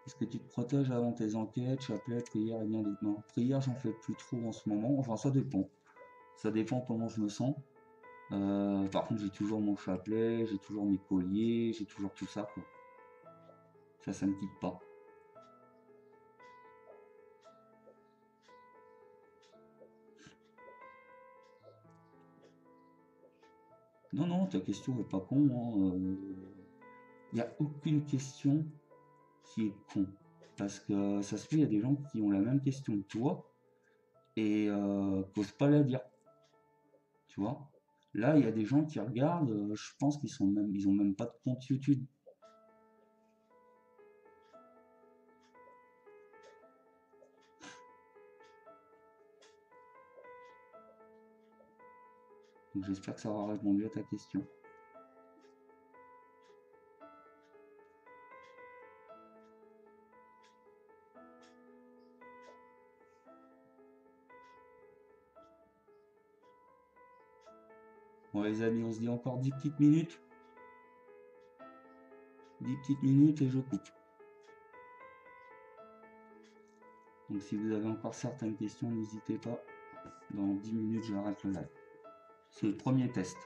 Est-ce que tu te protèges avant tes enquêtes, chapelet, prière et bien d'autres? Non, prière, j'en fais plus trop en ce moment, enfin ça dépend. Ça dépend comment je me sens. Par contre, j'ai toujours mon chapelet, j'ai toujours mes colliers, j'ai toujours tout ça, quoi. Ça me quitte pas. Non, non, ta question est pas con, hein. Il n'y a aucune question qui est con. Parce que ça se fait, il y a des gens qui ont la même question que toi et n'osent pas la dire. Tu vois? Là, il y a des gens qui regardent, je pense ils ont même pas de compte YouTube. Donc j'espère que ça aura répondu à ta question. Bon les amis, on se dit encore 10 petites minutes. 10 petites minutes et je coupe. Donc si vous avez encore certaines questions, n'hésitez pas. Dans 10 minutes, j'arrête le live. C'est le premier test.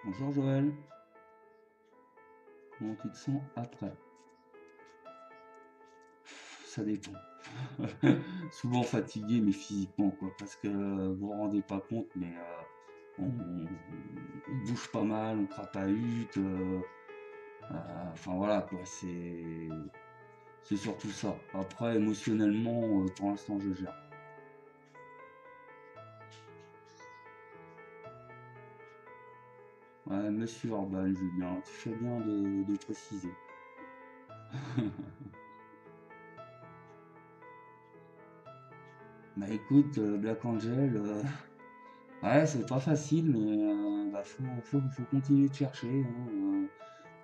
Bonjour Joël. Comment tu te sens après? Ça dépend. Souvent fatigué, mais physiquement, quoi. Parce que vous vous rendez pas compte, mais on bouge pas mal, on crapahute. Enfin voilà, quoi. C'est surtout ça. Après, émotionnellement, pour l'instant, je gère. Ouais, monsieur Orban, Julien, tu fais bien de préciser. Bah écoute, Black Angel, ouais, c'est pas facile, mais bah, faut continuer de chercher, hein,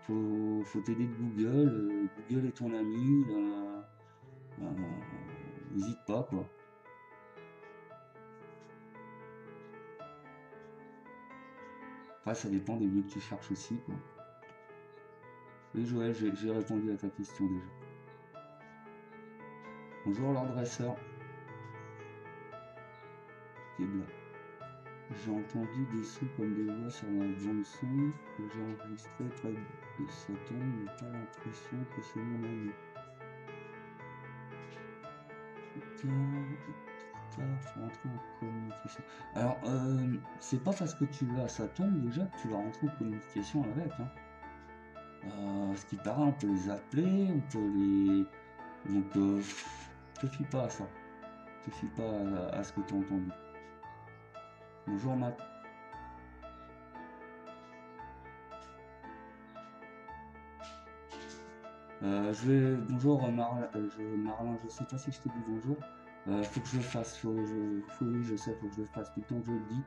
faut t'aider de Google, Google est ton ami, euh, n'hésite pas, quoi. Après, ça dépend des lieux que tu cherches aussi, quoi. Oui, Joël, j'ai répondu à ta question déjà. Bonjour, Lord Dresseur. Qui est blanc. J'ai entendu des sons comme des voix sur ma bande son que j'ai enregistré près de sa tombe, mais pas l'impression que c'est mon ami. Faut rentrer en communication. Alors, c'est pas parce que tu vas à sa tombe déjà que tu vas rentrer en communication avec, hein. Ce qui paraît, on peut les appeler, on peut les. Donc, te fie pas à ça. Te fie pas à ce que tu as entendu. Bonjour Matt. Bonjour Marlin, je sais pas si je t'ai dit bonjour. Faut que je le fasse, oui, je sais, faut que je le fasse. Tout le temps que je le dis.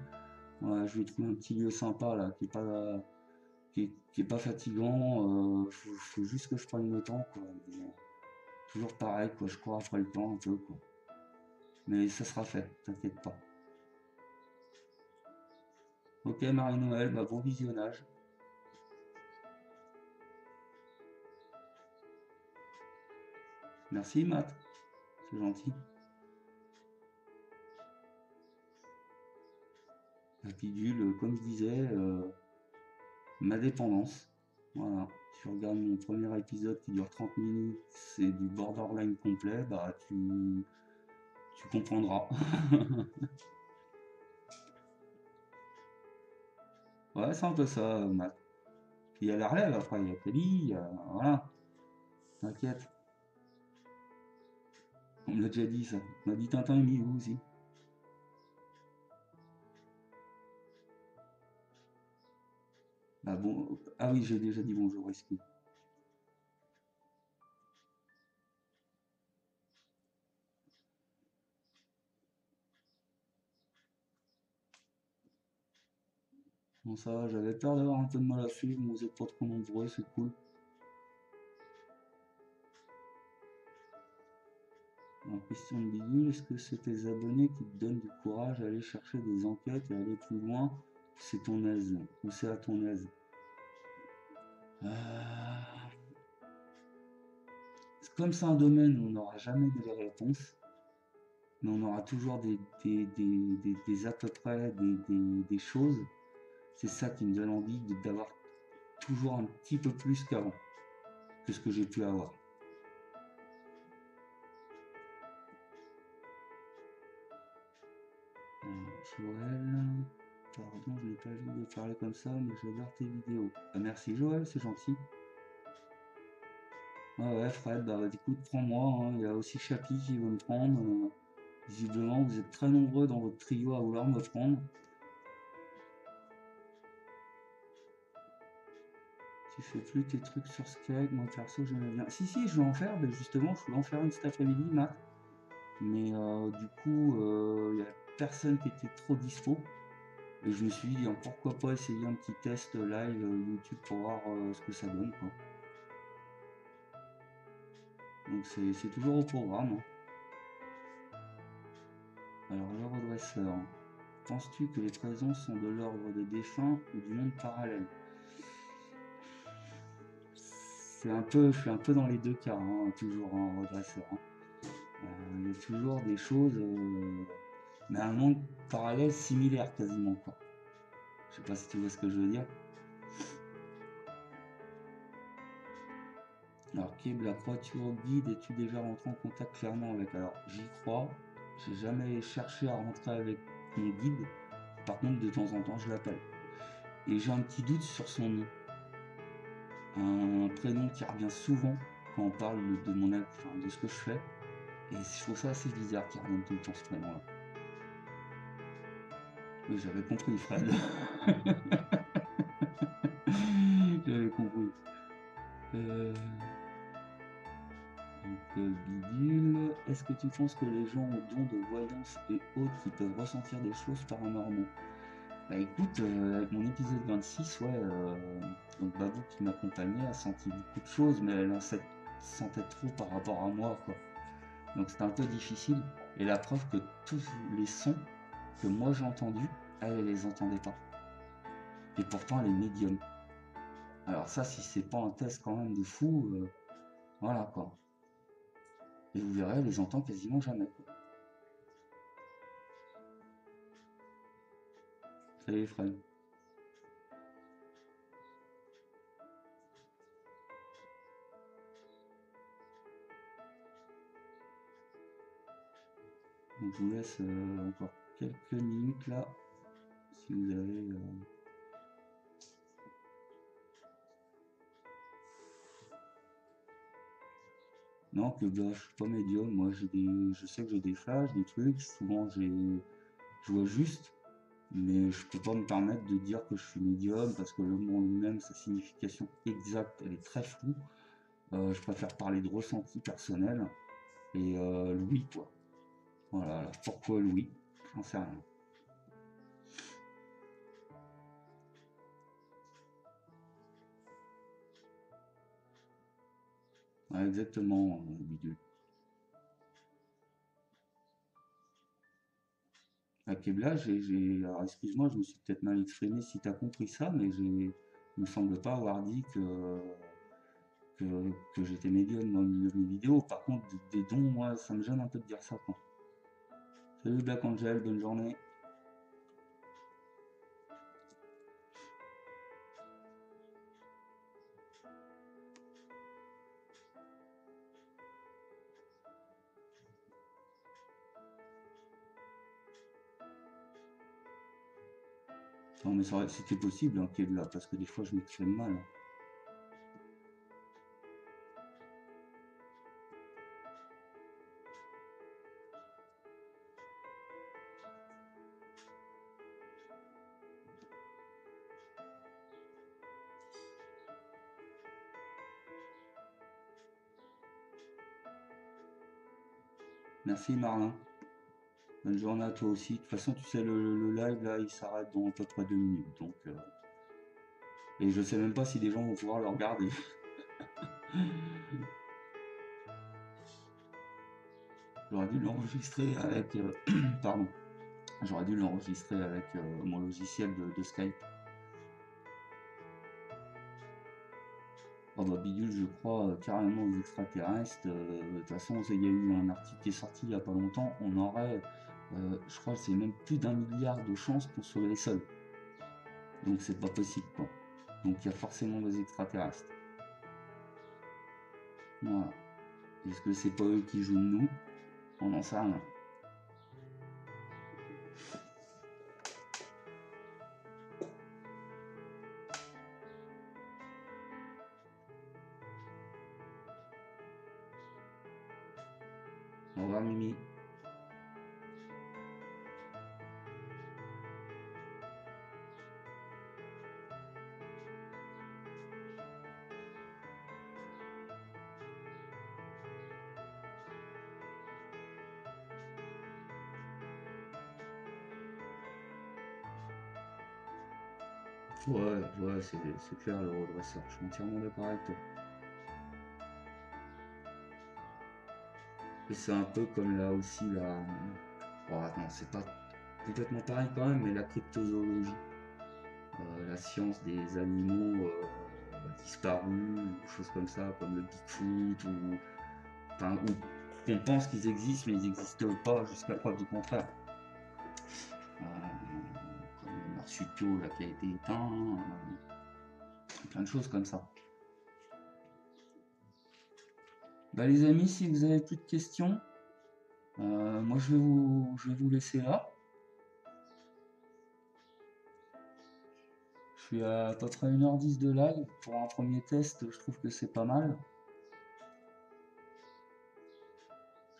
Ouais, je vais trouver un petit lieu sympa là, qui est pas fatigant. Faut juste que je prenne le temps, quoi. Mais, toujours pareil, quoi. Je cours après le temps un peu, quoi. Mais ça sera fait, t'inquiète pas. Ok, Marie-Noël, bah, bon visionnage. Merci, Matt. C'est gentil. La pilule, comme je disais, ma dépendance. Voilà. Tu regardes mon premier épisode qui dure 30 minutes, c'est du borderline complet, bah tu comprendras. Ouais, c'est un peu ça, Matt. Puis il y a la relève après, il y a Kelly, voilà, t'inquiète. On me l'a déjà dit ça. On m'a dit Tintin et Milou aussi. Bah bon, ah oui, j'ai déjà dit bonjour, excuse. Bon, ça va, j'avais peur d'avoir un peu de mal à suivre, mais vous êtes pas trop nombreux, c'est cool. En question de bidule, est-ce que c'est tes abonnés qui te donnent du courage à aller chercher des enquêtes et aller plus loin? C'est ton aise, ou c'est à ton aise? Euh, Comme c'est un domaine où on n'aura jamais de réponse, mais on aura toujours des à peu près, des choses, c'est ça qui me donne envie d'avoir toujours un petit peu plus qu'avant, que ce que j'ai pu avoir. Joël, pardon, je n'ai pas vu de parler comme ça, mais j'adore tes vidéos. Ah, merci Joël, c'est gentil. Ah ouais, Fred, bah écoute, prends-moi, hein. Il y a aussi Chapi qui veut me prendre. Visiblement, vous êtes très nombreux dans votre trio à vouloir me prendre. Tu fais plus tes trucs sur Skype, moi perso j'aimais bien. Si si, je vais en faire, mais justement je voulais en faire une cet après-midi, Matt. Mais du coup, il y a personne qui était trop dispo. Et je me suis dit, hein, pourquoi pas essayer un petit test live YouTube pour voir ce que ça donne, quoi. Donc c'est toujours au programme, hein. Alors le redresseur, penses-tu que les présences sont de l'ordre des défunts ou du monde parallèle? C'est un peu, je suis un peu dans les deux cas, hein, toujours en redresseur, hein. Il y a toujours des choses, mais un monde parallèle similaire quasiment, quoi. Je sais pas si tu vois ce que je veux dire. Alors, Kib, la croix-tu au guide, es-tu déjà rentré en contact clairement avec? Alors, j'y crois. J'ai jamais cherché à rentrer avec mon guide. Par contre, de temps en temps, je l'appelle. Et j'ai un petit doute sur son nom. Un prénom qui revient souvent quand on parle de mon enfin, de ce que je fais. Et je trouve ça assez bizarre qu'il revienne tout le temps ce prénom-là. Oui, j'avais compris, Fred. J'avais compris. Euh, Bidule, est-ce que tu penses que les gens ont don de voyance et autres qui peuvent ressentir des choses paranormaux? Bah écoute, avec mon épisode 26, ouais, donc Babou qui m'accompagnait a senti beaucoup de choses, mais elle en sentait trop par rapport à moi, quoi. Donc c'était un peu difficile. Et la preuve que tous les sons que moi j'ai entendus, elle les entendait pas. Et pourtant elle est médium. Alors ça, si c'est pas un test quand même de fou, voilà quoi. Et vous verrez, elle les entend quasiment jamais, quoi. Salut Fred. Donc je vous laisse encore quelques minutes là, si vous avez... Non, que bah, je suis pas médium, moi je sais que j'ai des flashs, des trucs, souvent je vois juste, mais je peux pas me permettre de dire que je suis médium parce que le mot lui-même, sa signification exacte, elle est très floue. Je préfère parler de ressenti personnel et Louis quoi. Voilà, alors pourquoi Louis? J'en sais rien. Ouais, exactement, bidule. À Kebla, alors excuse-moi, je me suis peut-être mal exprimé si tu as compris ça, mais il me semble pas avoir dit que j'étais médium dans mes vidéos. Par contre, des dons, moi, ça me gêne un peu de dire ça, quoi. Salut Black Angel, bonne journée. Non mais c'était possible hein, qu'il y ait de là, parce que des fois je m'exprime mal. Merci Marlin. Bonne journée à toi aussi. De toute façon, tu sais, le live là, il s'arrête dans à peu près 2 minutes. Donc, et je sais même pas si les gens vont pouvoir le regarder. J'aurais dû l'enregistrer avec. Pardon. J'aurais dû l'enregistrer avec mon logiciel de Skype. Oh bah bidule, je crois carrément aux extraterrestres. De toute façon, il y a eu un article qui est sorti il y a pas longtemps. On aurait, je crois, que c'est même plus d'1 milliard de chances qu'on soit les seuls. Donc c'est pas possible, quoi. Donc il y a forcément des extraterrestres. Voilà. Est-ce que c'est pas eux qui jouent de nous? On n'en sait rien. Au revoir Mimi. Ouais, c'est clair le redresseur. Je suis entièrement d'accord avec toi. Et c'est un peu comme là aussi la. Oh, non, c'est pas complètement pareil quand même, mais la cryptozoologie. La science des animaux disparus, ou choses comme ça, comme le Bigfoot, ou. Enfin, ou on pense qu'ils existent, mais ils n'existent pas jusqu'à preuve du contraire. Euh, Comme le marsupio là, qui a été éteint, plein de choses comme ça. Bah, les amis, si vous avez plus de questions, moi je vais vous laisser là. Je suis à peu près 1h10 de lag. Pour un premier test, je trouve que c'est pas mal.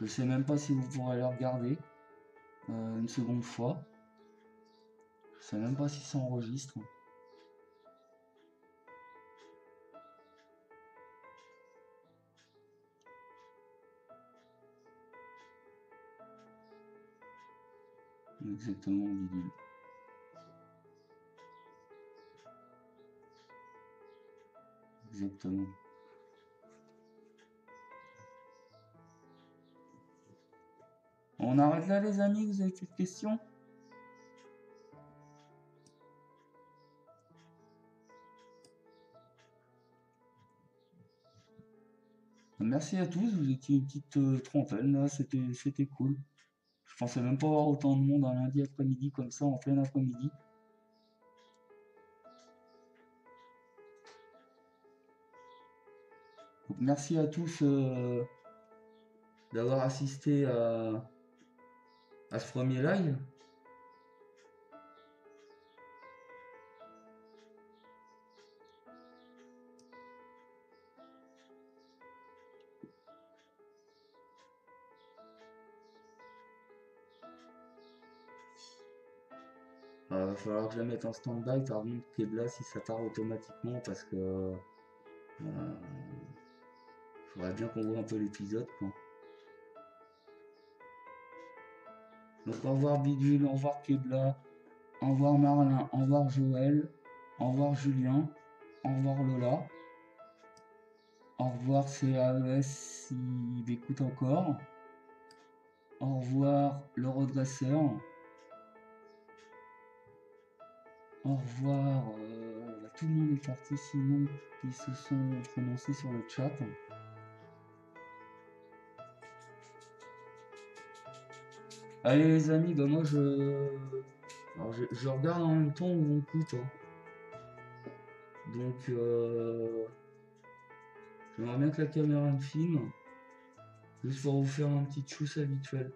Je sais même pas si vous pourrez le regarder une seconde fois. Je sais même pas si ça enregistre. Exactement, bidule. Exactement. On arrête là les amis, vous avez plus de questions? Merci à tous, vous étiez une petite trentaine là, c'était cool. Je pensais même pas avoir autant de monde un lundi après-midi comme ça, en plein après-midi. Donc, merci à tous d'avoir assisté à ce premier live. Va falloir que je la mette en stand-by, par contre, Kebla, si ça part automatiquement, parce que faudrait bien qu'on voit un peu l'épisode, quoi. Donc au revoir Bidule, au revoir Kebla, au revoir Marlin, au revoir Joël, au revoir Julien, au revoir Lola, au revoir CAES s'il écoute encore, au revoir le redresseur, au revoir tout le monde est parti sinon qui se sont prononcés sur le chat. Allez les amis, bah moi alors, je regarde en même temps où on coupe, hein. Donc j'aimerais bien que la caméra me filme, juste pour vous faire un petit tchuss habituel.